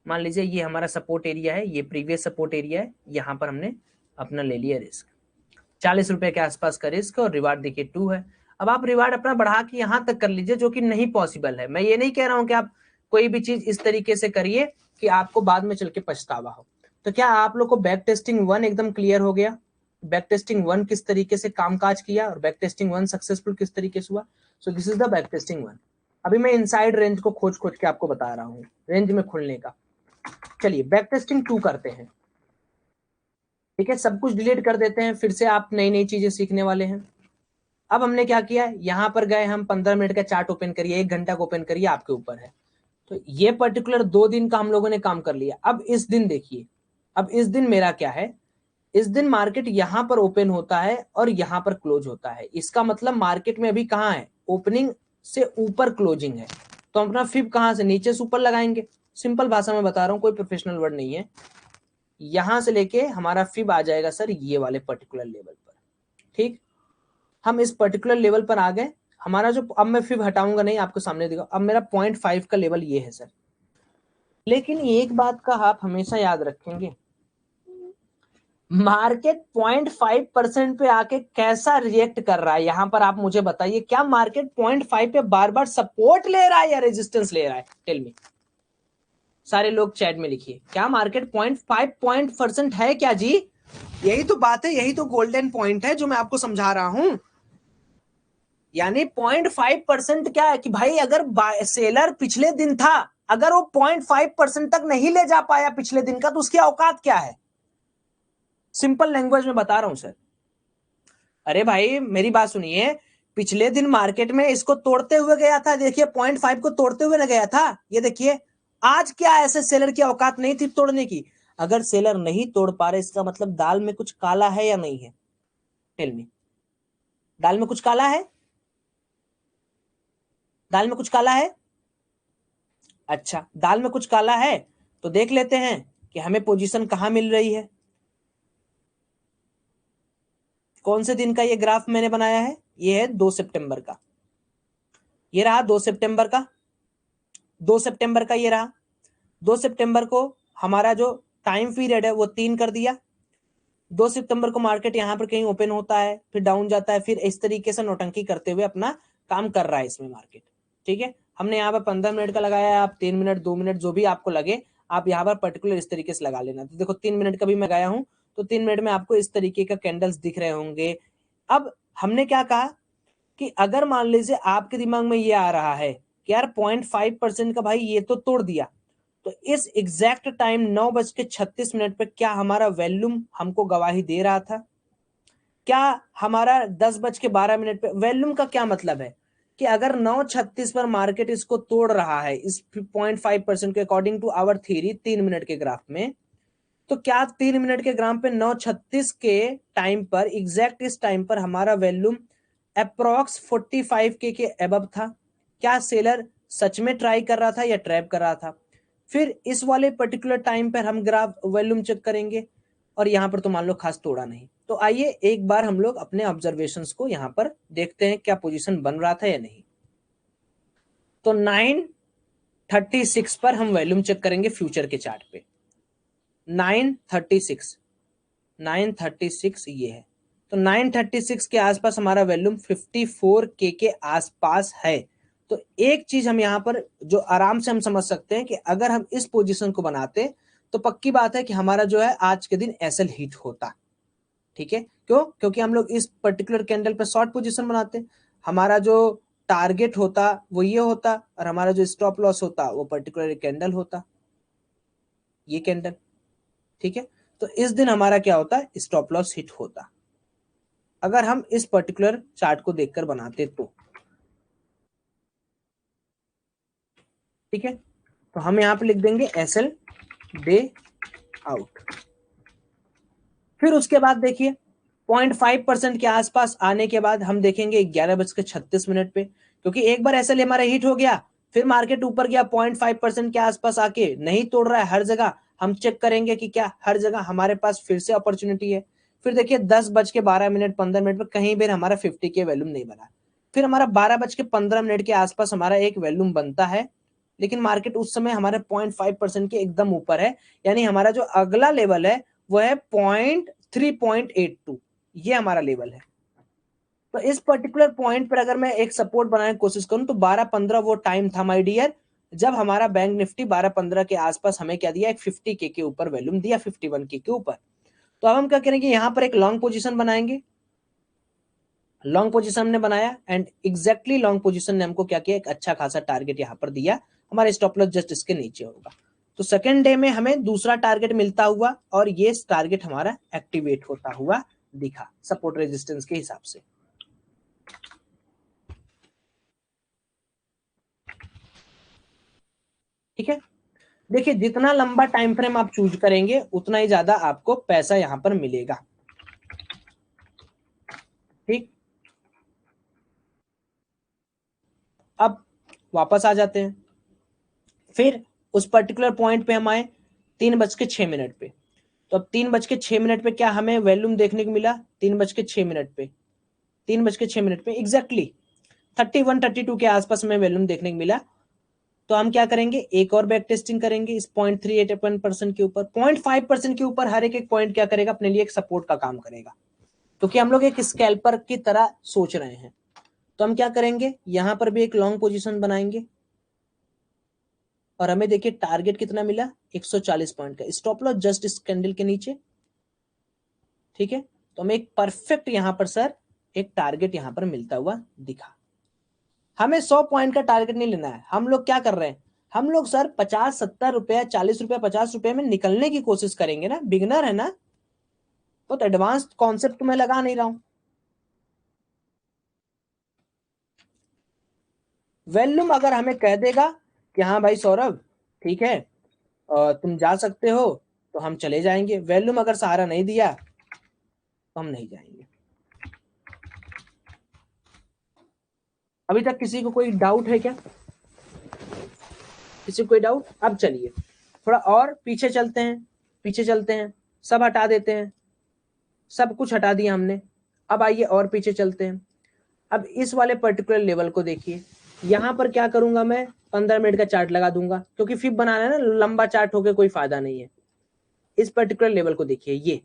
Speaker 1: मान लीजिए ये हमारा सपोर्ट एरिया है, ये प्रीवियस सपोर्ट एरिया है, यहाँ पर हमने अपना ले लिया रिस्क, 40 रुपए के आसपास का रिस्क और रिवार्ड देखिए 2 है। अब आप रिवार्ड अपना बढ़ा के यहाँ तक कर लीजिए, जो कि नहीं पॉसिबल है। मैं ये नहीं कह रहा हूं कि आप कोई भी चीज इस तरीके से करिए कि आपको बाद में चल के पछतावा हो। तो क्या आप लोग को बैक टेस्टिंग 1 एकदम क्लियर हो गया? बैक टेस्टिंग 1 किस तरीके से कामकाज किया और बैक टेस्टिंग 1 सक्सेसफुल किस तरीके से हुआ? So this is the back testing 1। अभी मैं इनसाइड रेंज को खोज खोज के आपको बता रहा हूँ, रेंज में खुलने का। चलिए बैक टेस्टिंग 2 करते हैं। ठीक है, सब कुछ डिलीट कर देते हैं, फिर से आप नई नई चीजें सीखने वाले हैं। अब हमने क्या किया, यहां पर गए हम, 15 मिनट का चार्ट ओपन करिए, 1 घंटा को ओपन करिए, आपके ऊपर है। तो ये पर्टिकुलर 2 दिन का हम लोगों ने काम कर लिया। अब इस दिन देखिए, अब इस दिन मेरा क्या है, इस दिन मार्केट यहां पर ओपन होता है और यहां पर क्लोज होता है। इसका मतलब मार्केट में अभी कहां है, ओपनिंग से ऊपर क्लोजिंग है। तो हम अपना फिब कहां से, नीचे से ऊपर लगाएंगे। सिंपल भाषा में बता रहा हूं, कोई प्रोफेशनल वर्ड नहीं है। यहां से लेके हमारा फिब आ जाएगा सर ये वाले पर्टिकुलर लेवल पर। ठीक, हम इस पर्टिकुलर लेवल पर आ गए। हमारा जो, अब मैं फिब हटाऊंगा नहीं, आपको सामने दिखा, अब मेरा 0.5 का लेवल ये है सर। लेकिन एक बात का आप हमेशा याद रखेंगे, मार्केट 0.5% पे आके कैसा रिएक्ट कर रहा है, यहां पर आप मुझे बताइए, क्या मार्केट 0.5 पे बार बार सपोर्ट ले रहा है या रेजिस्टेंस ले रहा है? टेल मी, सारे लोग चैट में लिखिए, क्या मार्केट 0.5% है क्या जी? यही तो बात है, यही तो गोल्डन पॉइंट है जो मैं आपको समझा रहा हूं। यानी 0.5% क्या है कि भाई अगर सेलर पिछले दिन था, अगर वो 0.5% तक नहीं ले जा पाया पिछले दिन का, तो उसकी औकात क्या है? सिंपल लैंग्वेज में बता रहा हूं सर। अरे भाई मेरी बात सुनिए, पिछले दिन मार्केट में इसको तोड़ते हुए गया था, देखिए 0.5 को तोड़ते हुए ना गया था, ये देखिए। आज क्या ऐसे सेलर की औकात नहीं थी तोड़ने की? अगर सेलर नहीं तोड़ पा रहे, इसका मतलब दाल में कुछ काला है या नहीं है? टेल मी, दाल में कुछ काला है? दाल में कुछ काला है? अच्छा, दाल में कुछ काला है तो देख लेते हैं कि हमें पोजीशन कहां मिल रही है। कौन से दिन का ये ग्राफ मैंने बनाया है? ये है 2 सितंबर का, ये रहा 2 सितंबर का, 2 सितंबर का ये रहा। 2 सितंबर को हमारा जो टाइम पीरियड है वो 3 कर दिया। 2 सितंबर को मार्केट यहाँ पर कहीं ओपन होता है, फिर डाउन जाता है, फिर इस तरीके से नौटंकी करते हुए अपना काम कर रहा है इसमें मार्केट। ठीक है, हमने यहाँ पर 15 मिनट का लगाया है, आप 3 मिनट 2 मिनट जो भी आपको लगे आप यहाँ पर पर्टिकुलर इस तरीके से लगा लेना। तो देखो 3 मिनट का भी मैं गया हूँ, तो 3 मिनट में आपको इस तरीके का कैंडल्स दिख रहे होंगे। अब हमने क्या कहा कि अगर मान लीजिए आपके दिमाग में ये आ रहा है कि यार 0.5% का भाई ये तो तोड़ दिया, तो इस एग्जैक्ट टाइम 9:36 पे क्या हमारा वॉल्यूम हमको गवाही दे रहा था? क्या हमारा 10:12 पे वॉल्यूम का क्या मतलब है कि अगर 9:36 पर मार्केट इसको तोड़ रहा है, इस 0.5% के according to our theory 3 minute के ग्राफ में, तो क्या 3 मिनट के ग्राफ पे 9:36 के टाइम पर, एग्जैक्ट इस टाइम पर हमारा वॉल्यूम अप्रोक्स 45K के अबव था? क्या सेलर सच में ट्राई कर रहा था या ट्रैप कर रहा था? फिर इस वाले पर्टिकुलर टाइम पर हम ग्राफ वॉल्यूम चेक करेंगे और यहां पर तो मान लो खास तोड़ा नहीं। तो आइए एक बार हम लोग अपने ऑब्जर्वेशंस को यहां पर देखते हैं, क्या पोजीशन बन रहा था या नहीं। तो 9:36 पर हम वॉल्यूम चेक करेंगे फ्यूचर के चार्ट पे। 9:36, 9:36 ये है, तो 9:36 के आसपास हमारा वॉल्यूम 54K के आसपास है। तो एक चीज हम यहां पर जो आराम से हम समझ सकते हैं कि अगर हम इस पोजीशन को बनाते तो पक्की बात है कि हमारा जो है आज के दिन एसएल हिट होता। ठीक है, क्यों? क्योंकि हम लोग इस पर्टिकुलर कैंडल पे शॉर्ट पोजीशन बनाते, हमारा जो टारगेट होता वो ये होता और हमारा जो स्टॉप लॉस होता वो पर्टिकुलर कैंडल होता, ये कैंडल। ठीक है, तो इस दिन हमारा क्या होता है, स्टॉप लॉस हिट होता। अगर हम इस पर्टिकुलर चार्ट को देखकर बनाते तो, ठीक है। तो हम यहाँ पे लिख देंगे SL डे आउट। फिर उसके बाद देखिए 0.5% के आसपास आने के बाद हम देखेंगे 11:36 पे, क्योंकि एक बार SL हमारा हिट हो गया, फिर मार्केट ऊपर गया 0.5% के आसपास आके नहीं तोड़ रहा है हर जगह, हम चेक करेंगे कि क्या हर जगह हमारे पास फिर से अपॉर्चुनिटी है। फिर देखिए 10:12 पे कहीं भी हमारा 50 के वैल्यूम नहीं बना, फिर हमारा 12:15 के आसपास हमारा एक वैल्यूम बनता है, लेकिन मार्केट उस समय हमारे 0.5% के एकदम ऊपर है, यानी हमारा जो अगला लेवल है वो है 3.82, ये हमारा लेवल है। तो इस पर्टिकुलर पॉइंट पर अगर मैं एक सपोर्ट बनाने की कोशिश करूं तो 12-15 वो टाइम था माय डियर, जब हमारा बैंक निफ्टी 12-15 के आसपास हमें क्या दिया, एक 50 के ऊपर वैल्यूम दिया, 51 के ऊपर। तो अब हम क्या करेंगे, यहां पर एक लॉन्ग पोजीशन बनाएंगे। लॉन्ग पोजीशन हमने बनाया एंड एग्जैक्टली लॉन्ग पोजीशन ने हमको क्या किया, एक अच्छा खासा टारगेट यहां पर दिया, हमारे स्टॉप लॉस जस्ट इसके नीचे होगा। तो सेकेंड डे में हमें दूसरा टारगेट मिलता हुआ और ये टारगेट हमारा एक्टिवेट होता हुआ दिखा सपोर्ट रेजिस्टेंस के हिसाब से। ठीक है, देखिए जितना लंबा टाइम फ्रेम आप चूज करेंगे उतना ही ज्यादा आपको पैसा यहां पर मिलेगा। ठीक, अब वापस आ जाते हैं, फिर उस पर्टिकुलर पॉइंट पे हम आए 3:06 पे। तो अब 3:06 पे क्या हमें वैल्यूम देखने को मिला, 3:06 पे, 3:06 पे एग्जैक्टली 31-32 के आसपास हमें वैल्यूम देखने को मिला। तो हम क्या करेंगे, एक और बैक टेस्टिंग करेंगे इस 0.38% के ऊपर। 0.5% के ऊपर हर एक पॉइंट क्या करेगा, अपने लिए एक सपोर्ट का काम करेगा, क्योंकि हम लोग एक स्कैल्पर की तरह सोच रहे हैं। तो हम क्या करेंगे, यहां पर भी एक लॉन्ग पोजीशन बनाएंगे और हमें देखिए टारगेट कितना मिला, 140 पॉइंट का, स्टॉप लॉस जस्ट इस कैंडल के नीचे। ठीक है, तो हमें एक परफेक्ट यहां पर सर एक टारगेट यहां पर मिलता हुआ दिखा। हमें 100 पॉइंट का टारगेट नहीं लेना है, हम लोग क्या कर रहे हैं, हम लोग सर 50-70 रुपया, 40 रुपया, 50 रुपये में निकलने की कोशिश करेंगे ना, बिगनर है ना, तो एडवांस कॉन्सेप्ट मैं लगा नहीं रहा हूं। वैल्यूम अगर हमें कह देगा कि हाँ भाई सौरभ ठीक है तुम जा सकते हो, तो हम चले जाएंगे। वैल्यूम अगर सहारा नहीं दिया तो हम नहीं जाएंगे। अभी तक किसी को कोई डाउट है क्या, किसी को कोई डाउट? अब चलिए थोड़ा और पीछे चलते हैं, पीछे चलते हैं, सब हटा देते हैं, सब कुछ हटा दिया हमने। अब आइए और पीछे चलते हैं। अब इस वाले पर्टिकुलर लेवल को देखिए, यहां पर क्या करूंगा मैं, 15 मिनट का चार्ट लगा दूंगा, क्योंकि फिर बनाना है ना, लंबा चार्ट होकर कोई फायदा नहीं है। इस पर्टिकुलर लेवल को देखिए, ये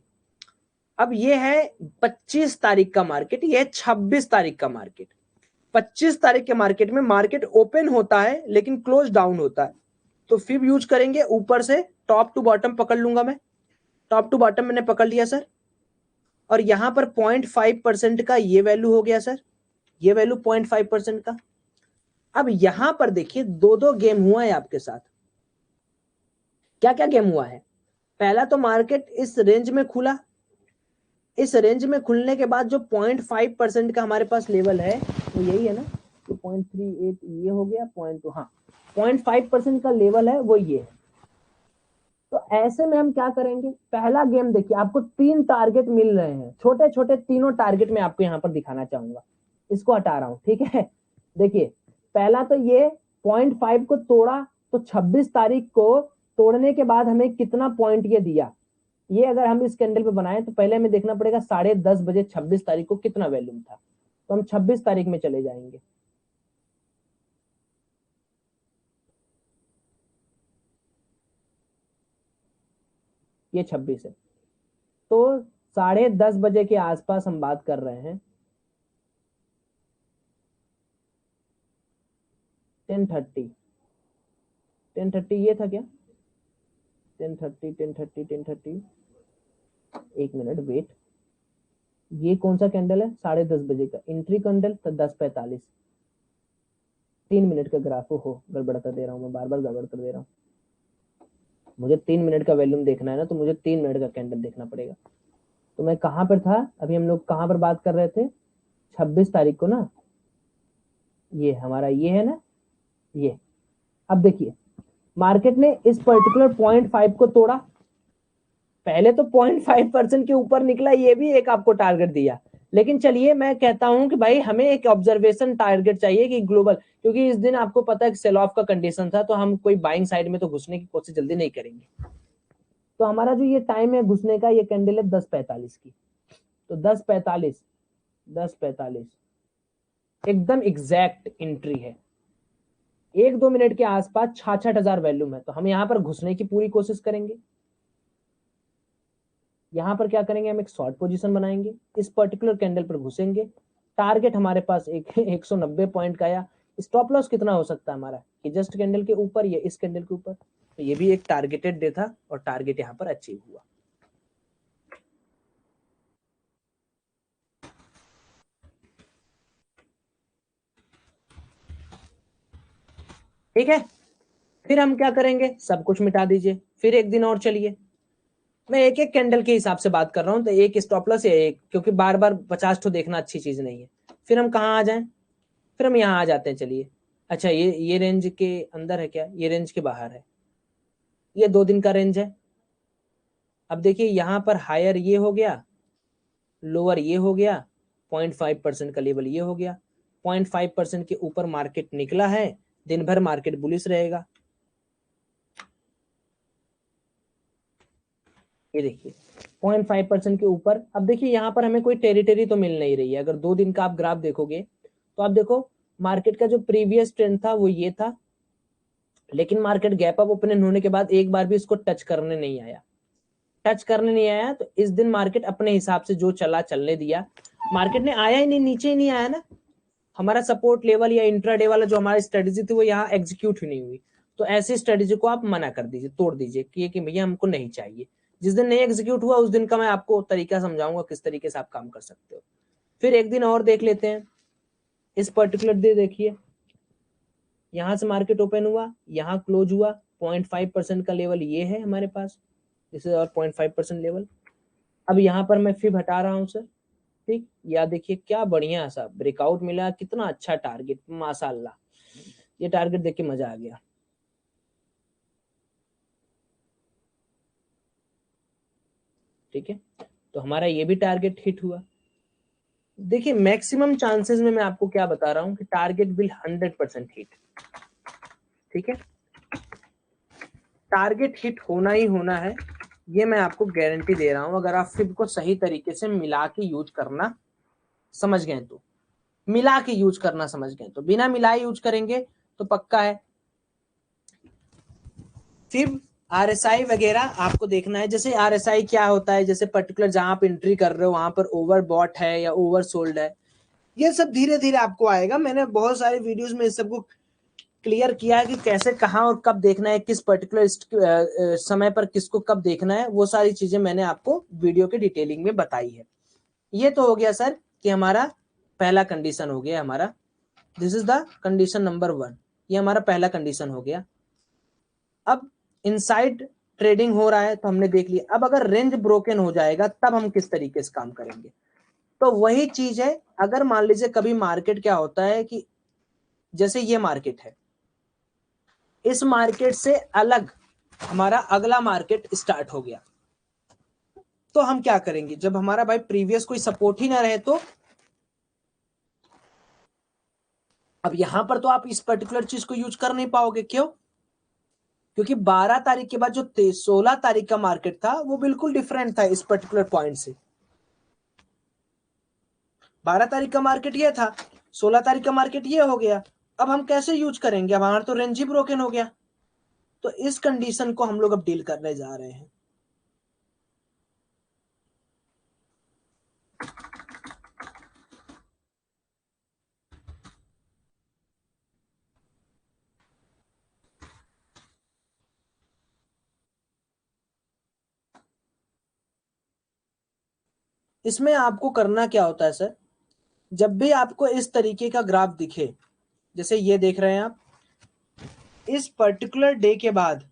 Speaker 1: अब ये है 25 तारीख का मार्केट, ये है 26 तारीख का मार्केट। 25 तारीख के मार्केट में मार्केट ओपन होता है लेकिन क्लोज डाउन होता है। तो फिर यूज करेंगे, ऊपर से टॉप टू बॉटम पकड़ लूंगा मैं, टॉप टू बॉटम मैंने पकड़ लिया सर, और यहां पर 0.5% का ये वैल्यू हो गया सर, ये वैल्यू 0.5% का। अब यहां पर देखिए दो दो गेम हुआ है आपके साथ। क्या क्या गेम हुआ है, पहला तो मार्केट इस रेंज में खुला, इस रेंज में खुलने के बाद जो 0.5% का हमारे पास लेवल है वो यही है ना, तो 0.38 ये हो गया, 0.2, हाँ 0.5% का लेवल है वो ये है। तो ऐसे में हम क्या करेंगे, पहला गेम देखिए, आपको 3 टारगेट मिल रहे हैं, छोटे छोटे तीनों टारगेट मैं आपको यहां पर दिखाना चाहूंगा। इसको हटा रहा हूं, ठीक है। देखिए पहला तो ये 0.5 को तोड़ा, तो 26 तारीख को तोड़ने के बाद हमें कितना पॉइंट ये दिया, ये अगर हम इस कैंडल पे बनाए तो पहले हमें देखना पड़ेगा 10:30 बजे 26 तारीख को कितना वैल्यूम था। तो हम 26 तारीख में चले जाएंगे, ये 26 है, तो 10:30 बजे के आसपास हम बात कर रहे हैं, 10:30, 10:30 ये था क्या, 10:30, 10:30, 10:30, एक मिनट वेट, ये कौन सा कैंडल है, 10:30 बजे का एंट्री कैंडल, तो 10:45, 3 मिनट का ग्राफ हो, गड़बड़ कर दे रहा हूँ मैं, बार बार गड़बड़ कर दे रहा हूँ। मुझे 3 मिनट का वैल्यूम देखना है ना, तो मुझे 3 मिनट का कैंडल देखना पड़ेगा। तो मैं कहां पर था अभी, हम लोग कहां पर बात कर रहे थे, 26 तारीख को ना, ये हमारा ये है ना, ये। अब देखिए मार्केट ने इस पर्टिकुलर 0.5 को तोड़ा, पहले तो 0.5% के ऊपर निकला, ये भी एक आपको टारगेट दिया। लेकिन चलिए मैं कहता हूं कि भाई हमें एक ऑब्जर्वेशन टारगेट चाहिए कि ग्लोबल, क्योंकि इस दिन आपको पता है कि सेल ऑफ का कंडीशन था, तो हम कोई बाइंग साइड में तो घुसने की कोशिश जल्दी नहीं करेंगे। तो हमारा जो ये टाइम है घुसने का, ये कैंडल है 10:45 की, तो 10:45, 10:45 एकदम एग्जैक्ट एंट्री है, 1-2 मिनट के आसपास 66,000 वैल्यूम है। तो हम यहाँ पर घुसने की पूरी कोशिश करेंगे। यहाँ पर क्या करेंगे, हम एक शॉर्ट पोजीशन बनाएंगे, इस पर्टिकुलर कैंडल पर घुसेंगे। टारगेट हमारे पास एक 190 पॉइंट का, या स्टॉप लॉस कितना हो सकता है हमारा, कि जस्ट कैंडल के ऊपर या इस कैंडल के ऊपर। तो ये भी एक टारगेटेड डे था और टारगेट यहाँ पर अचीव हुआ। ठीक है, फिर हम क्या करेंगे, सब कुछ मिटा दीजिए, फिर एक दिन और चलिए। मैं एक एक कैंडल के हिसाब से बात कर रहा हूं, तो एक स्टॉप लॉस या एक, क्योंकि बार बार 50 ठो देखना अच्छी चीज नहीं है। फिर हम कहाँ आ जाएं, फिर हम यहाँ आ जाते हैं। चलिए, अच्छा ये रेंज के अंदर है क्या, ये रेंज के बाहर है, ये 2 दिन का रेंज है। अब देखिए यहाँ पर हायर ये हो गया, लोअर ये हो गया, 0.5% का लेवल ये हो गया, 0.5% के ऊपर मार्केट निकला है, दिन भर मार्केट बुलिश रहेगा। ये देखिए 0.5% के ऊपर। अब देखिए यहाँ पर हमें कोई टेरिटरी तो मिल नहीं रही है। अगर 2 दिन का आप ग्राफ देखोगे तो आप देखो मार्केट का जो प्रीवियस ट्रेंड था वो ये था, लेकिन मार्केट गैप अप ओपनिंग होने के बाद एक बार भी इसको टच करने नहीं आया, टच करने नहीं आया। तो इस दिन मार्केट अपने हिसाब से जो चला चलने दिया, मार्केट ने आया ही नहीं, नीचे ही नहीं आया ना। हमारा सपोर्ट लेवल या इंट्राडे वाला जो हमारी स्ट्रेटेजी थी वो यहाँ एग्जीक्यूट ही नहीं हुई। तो ऐसी स्ट्रेटेजी को आप मना कर दीजिए, तोड़ दीजिए कि भैया हमको नहीं चाहिए। जिस दिन नहीं एग्जीक्यूट हुआ उस दिन का मैं आपको तरीका समझाऊंगा किस तरीके से आप काम कर सकते हो। फिर एक दिन और देख लेते हैं। इस पर्टिकुलर डे देखिए, यहां से मार्केट ओपन हुआ, यहाँ क्लोज हुआ, 0.5% का लेवल ये है हमारे पास, दिस इज और 0.5% लेवल। अब यहाँ पर मैं फिर हटा रहा हूँ सर, ठीक। या देखिए क्या बढ़िया सा ब्रेकआउट मिला, कितना अच्छा टारगेट, माशाल्लाह। ये टारगेट देख के मजा आ गया। ठीक है, तो हमारा ये भी टारगेट हिट हुआ। देखिए मैक्सिमम चांसेस में मैं आपको क्या बता रहा हूं कि टारगेट विल 100% हिट। ठीक है, टारगेट हिट होना ही होना है, ये मैं आपको गारंटी दे रहा हूं, अगर आप फिब को सही तरीके से मिला के यूज करना समझ गए तो, मिला के यूज करना समझ गए तो, बिना मिलाए यूज करेंगे तो पक्का है। फिर आरएसआई वगैरह आपको देखना है। जैसे आरएसआई क्या होता है, जैसे पर्टिकुलर जहां आप एंट्री कर रहे हो वहां पर ओवर बॉट है या ओवर सोल्ड है, ये सब धीरे धीरे आपको आएगा। मैंने बहुत सारे वीडियोस में इस सबको क्लियर किया है कि कैसे, कहां और कब देखना है, किस पर्टिकुलर समय पर किसको कब देखना है, वो सारी चीजें मैंने आपको वीडियो के डिटेलिंग में बताई है। ये तो हो गया सर कि हमारा पहला कंडीशन हो गया हमारा, this is the condition number 1, ये हमारा पहला कंडीशन हो गया। अब इनसाइड ट्रेडिंग हो रहा है तो हमने देख लिया। अब अगर रेंज ब्रोकन हो जाएगा तब हम किस तरीके से काम करेंगे, तो वही चीज है। अगर मान लीजिए कभी मार्केट क्या होता है कि जैसे ये मार्केट है, इस मार्केट से अलग हमारा अगला मार्केट स्टार्ट हो गया, तो हम क्या करेंगे, जब हमारा भाई प्रीवियस कोई सपोर्ट ही ना रहे तो। अब यहां पर तो आप इस पर्टिकुलर चीज को यूज कर नहीं पाओगे, क्यों, क्योंकि 12 तारीख के बाद जो 16 तारीख का मार्केट था वो बिल्कुल डिफरेंट था इस पर्टिकुलर पॉइंट से। 12 तारीख का मार्केट ये था, 16 तारीख का मार्केट ये हो गया। अब हम कैसे यूज करेंगे, अब हमारा तो रेंज ही ब्रोकन हो गया। तो इस कंडीशन को हम लोग अब डील करने जा रहे हैं। इसमें आपको करना क्या होता है सर, जब भी आपको इस तरीके का ग्राफ दिखे, जैसे ये देख रहे हैं आप, इस पर्टिकुलर डे के बाद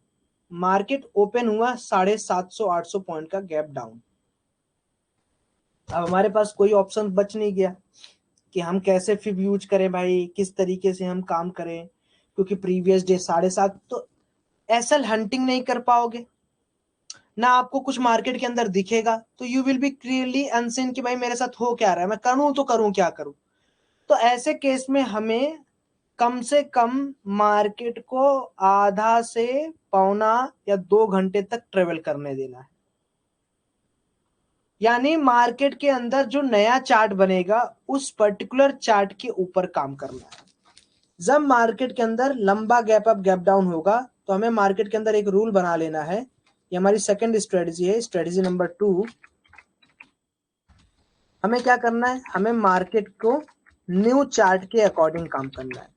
Speaker 1: मार्केट ओपन हुआ 750-800 पॉइंट का गैप डाउन,
Speaker 2: अब हमारे पास कोई ऑप्शन बच नहीं गया कि हम कैसे फिब यूज करें भाई, किस तरीके से हम काम करें, क्योंकि प्रीवियस डे 7.5, तो एसएल हंटिंग नहीं कर पाओगे ना, आपको कुछ मार्केट के अंदर दिखेगा, तो you will be clearly unseen कि भाई मेरे साथ हो क्या रहा है, मैं करूं तो करूं क्या करूं। तो ऐसे केस में हमें कम से कम मार्केट को आधा से पौना या 2 घंटे तक ट्रेवल करने देना है। यानी मार्केट के अंदर जो नया चार्ट बनेगा उस पर्टिकुलर चार्ट के ऊपर काम करना है। जब मार्केट के अंदर लंबा गैप अप गैप डाउन होगा तो हमें मार्केट के अंदर एक रूल बना लेना है। ये हमारी सेकंड स्ट्रेटजी है, स्ट्रेटजी नंबर 2। हमें क्या करना है, हमें मार्केट को न्यू चार्ट के अकॉर्डिंग काम करना है।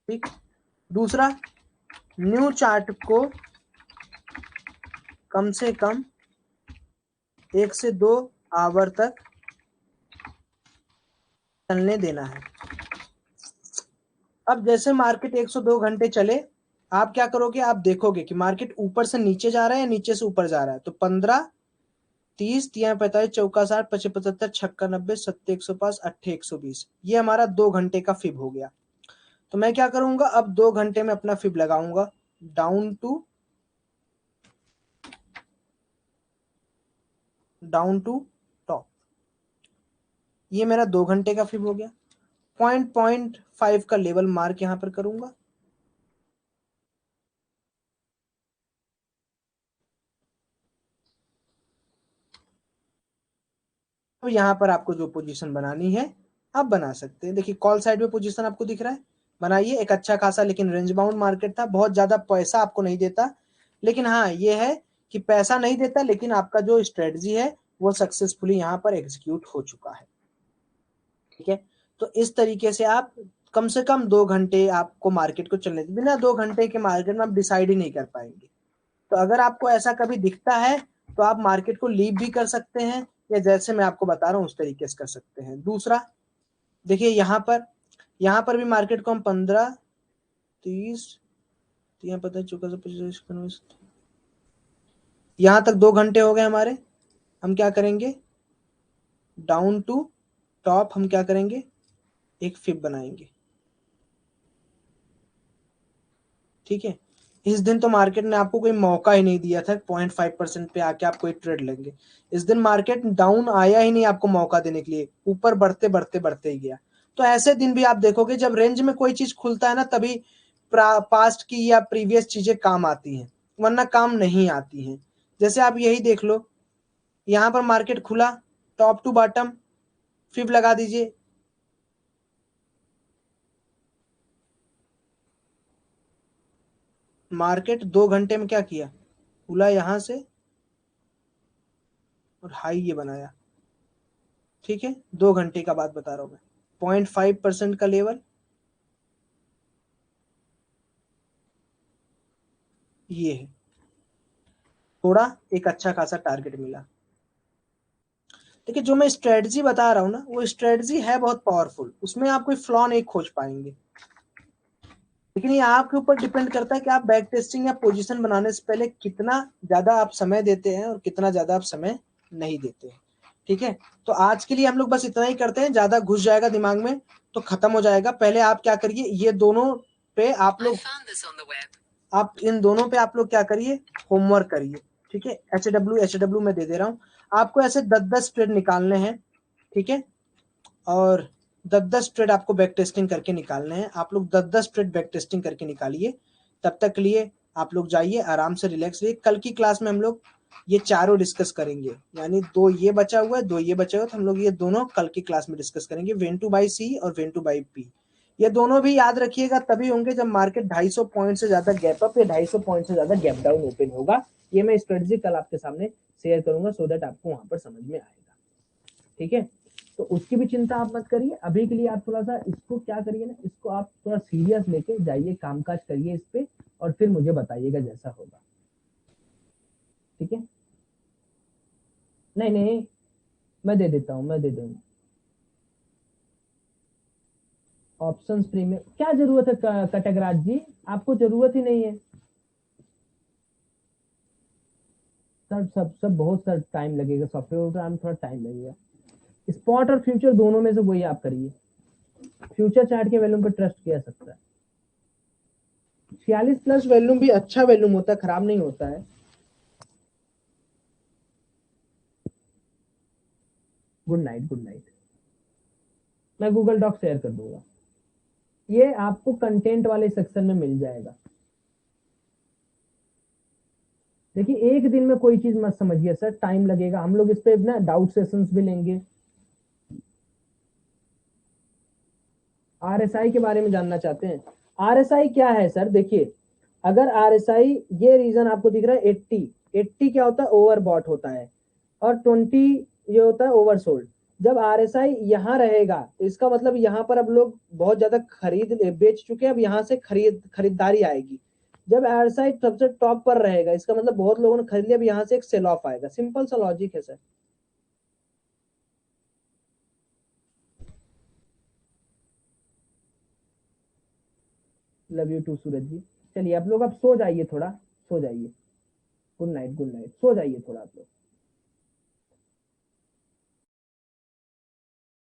Speaker 2: ठीक। दूसरा, न्यू चार्ट को कम से कम 1 से 2 आवर तक चलने देना है। अब जैसे मार्केट 1 से 2 घंटे चले, आप क्या करोगे, आप देखोगे कि मार्केट ऊपर से नीचे जा रहा है या नीचे से ऊपर जा रहा है। तो 15, 30, 3, 45, चौका 60, 25, 75, 56, 90, 70, 105, 80, 120, ये हमारा 2 घंटे का फिब हो गया। तो मैं क्या करूंगा, अब 2 घंटे में अपना फिब लगाऊंगा डाउन टू टॉप। ये मेरा 2 घंटे का फिब हो गया। 0.5 का लेवल मार्क यहां पर करूंगा। अब यहां पर आपको जो पोजीशन बनानी है आप बना सकते हैं। देखिए कॉल साइड में पोजीशन आपको दिख रहा है, बनाइए। एक अच्छा खासा लेकिन रेंज बाउंड मार्केट था, बहुत ज्यादा पैसा आपको नहीं देता, लेकिन हाँ ये है कि पैसा नहीं देता लेकिन आपका जो स्ट्रेटजी है वो सक्सेसफुली यहाँ पर एग्जीक्यूट हो चुका है। ठीक है, तो इस तरीके से आप कम से कम 2 घंटे आपको मार्केट को चलने दें। बिना 2 घंटे के मार्केट में आप डिसाइड ही नहीं कर पाएंगे। तो अगर आपको ऐसा कभी दिखता है तो आप मार्केट को लीव भी कर सकते हैं, या जैसे मैं आपको बता रहा हूं उस तरीके से कर सकते हैं। दूसरा, देखिए यहाँ पर भी मार्केट को हम 15, 30, यहाँ पता है चौका, 25, यहाँ तक 2 घंटे हो गए हमारे। हम क्या करेंगे, डाउन टू टॉप हम क्या करेंगे, एक फिब बनाएंगे। ठीक है, इस दिन तो मार्केट ने आपको कोई मौका ही नहीं दिया था 0.5% पे आके आप कोई ट्रेड लेंगे। इस दिन मार्केट डाउन आया ही नहीं आपको मौका देने के लिए, ऊपर बढ़ते बढ़ते बढ़ते ही गया। तो ऐसे दिन भी आप देखोगे जब रेंज में कोई चीज खुलता है ना, तभी पास्ट की या प्रीवियस चीजें काम आती हैं, वरना काम नहीं आती हैं। जैसे आप यही देख लो, यहाँ पर मार्केट खुला, टॉप टू बॉटम फिब लगा दीजिए। मार्केट 2 घंटे में क्या किया, खुला यहां से और हाई ये बनाया। ठीक है, 2 घंटे का बात बता रहा हूं मैं। 0.5% का लेवल ये है, थोड़ा एक अच्छा खासा टारगेट मिला। देखिए जो मैं स्ट्रेटजी बता रहा हूँ ना, वो स्ट्रेटजी है बहुत पावरफुल, उसमें आप कोई फ्लॉ नहीं खोज पाएंगे। लेकिन ये आपके ऊपर डिपेंड करता है कि आप बैक टेस्टिंग या पोजीशन बनाने से पहले कितना ज्यादा आप समय देते हैं और कितना ज्यादा आप समय नहीं देते हैं। ठीक है, तो आज के लिए हम लोग बस इतना ही करते हैं, ज्यादा घुस जाएगा दिमाग में तो खत्म हो जाएगा। पहले आप क्या करिए, ये दोनों पे आप इन दोनों पे आप लोग क्या करिए, होमवर्क करिए। ठीक है, एच डब्ल्यू में दे रहा हूँ आपको, ऐसे 10-10 ट्रेड निकालने हैं। ठीक है, और 10-10 ट्रेड आपको बैक टेस्टिंग करके निकालने हैं। आप लोग 10-10 ट्रेड बैक टेस्टिंग करके निकालिए। तब तक के लिए आप लोग जाइए आराम से, रिलैक्स रहिए। कल की क्लास में हम लोग ये चारों डिस्कस करेंगे, यानी 2 ये बचा हुआ है, 2 ये बचा हुआ है, तो हम लोग ये दोनों कल की क्लास में डिस्कस करेंगे, वेन टू बाई सी और वेन टू बाई पी। ये दोनों भी याद रखिएगा, तभी होंगे जब मार्केट 250 पॉइंट से ज्यादा गैप अप या 250 पॉइंट से ज्यादा गैप डाउन ओपन होगा। ये मैं स्ट्रेटजी कल आपके सामने शेयर करूंगा, सो दैट आपको वहां पर समझ में आएगा। ठीक है, तो उसकी भी चिंता आप मत करिए। अभी के लिए आप थोड़ा सा इसको क्या करिए ना, इसको आप थोड़ा सीरियस लेके जाइए, कामकाज करिए इस पे, और फिर मुझे बताइएगा जैसा होगा। ठीक है, नहीं नहीं, मैं दे देता हूँ, मैं दे दूंगा। ऑप्शंस प्रीमियम क्या जरूरत है कटकराज जी, आपको जरूरत ही नहीं है।
Speaker 1: सर सब सब बहुत सर टाइम लगेगा, सॉफ्टवेयर में थोड़ा टाइम लगेगा। स्पॉट और फ्यूचर दोनों में से वही आप करिए, फ्यूचर चार्ट के वैल्यूम पे ट्रस्ट किया सकता है।
Speaker 2: 46+ वैल्यूम भी अच्छा वैल्यूम होता है, खराब नहीं होता है।
Speaker 1: Good night, good night. मैं गूगल डॉक शेयर कर दूंगा, ये आपको कंटेंट वाले सेक्शन में मिल जाएगा। देखिए एक दिन में कोई चीज मत समझिए सर, टाइम लगेगा। हम लोग इस पे ना डाउट सेशंस भी लेंगे। आरएसआई के बारे में जानना चाहते हैं? आरएसआई क्या है सर? देखिए अगर आरएसआई, ये रीजन आपको दिख रहा है 80, 80 क्या होता है? ओवरबॉट होता है, और 20 ये होता है ओवरसोल्ड। जब आरएसआई यहाँ रहेगा तो इसका मतलब यहाँ पर अब लोग बहुत ज्यादा खरीद बेच चुके हैं, अब यहाँ से खरीदारी आएगी। जब आरएसआई सबसे टॉप पर रहेगा इसका मतलब बहुत लोगों ने खरीद लिया, अब यहाँ से एक सेल ऑफ आएगा। सिंपल सा लॉजिक है सर। लव यू टू सूरज जी। चलिए आप लोग अब सो जाइए, थोड़ा सो जाइए। गुड नाइट, गुड नाइट, सो जाइए थोड़ा आप लोग।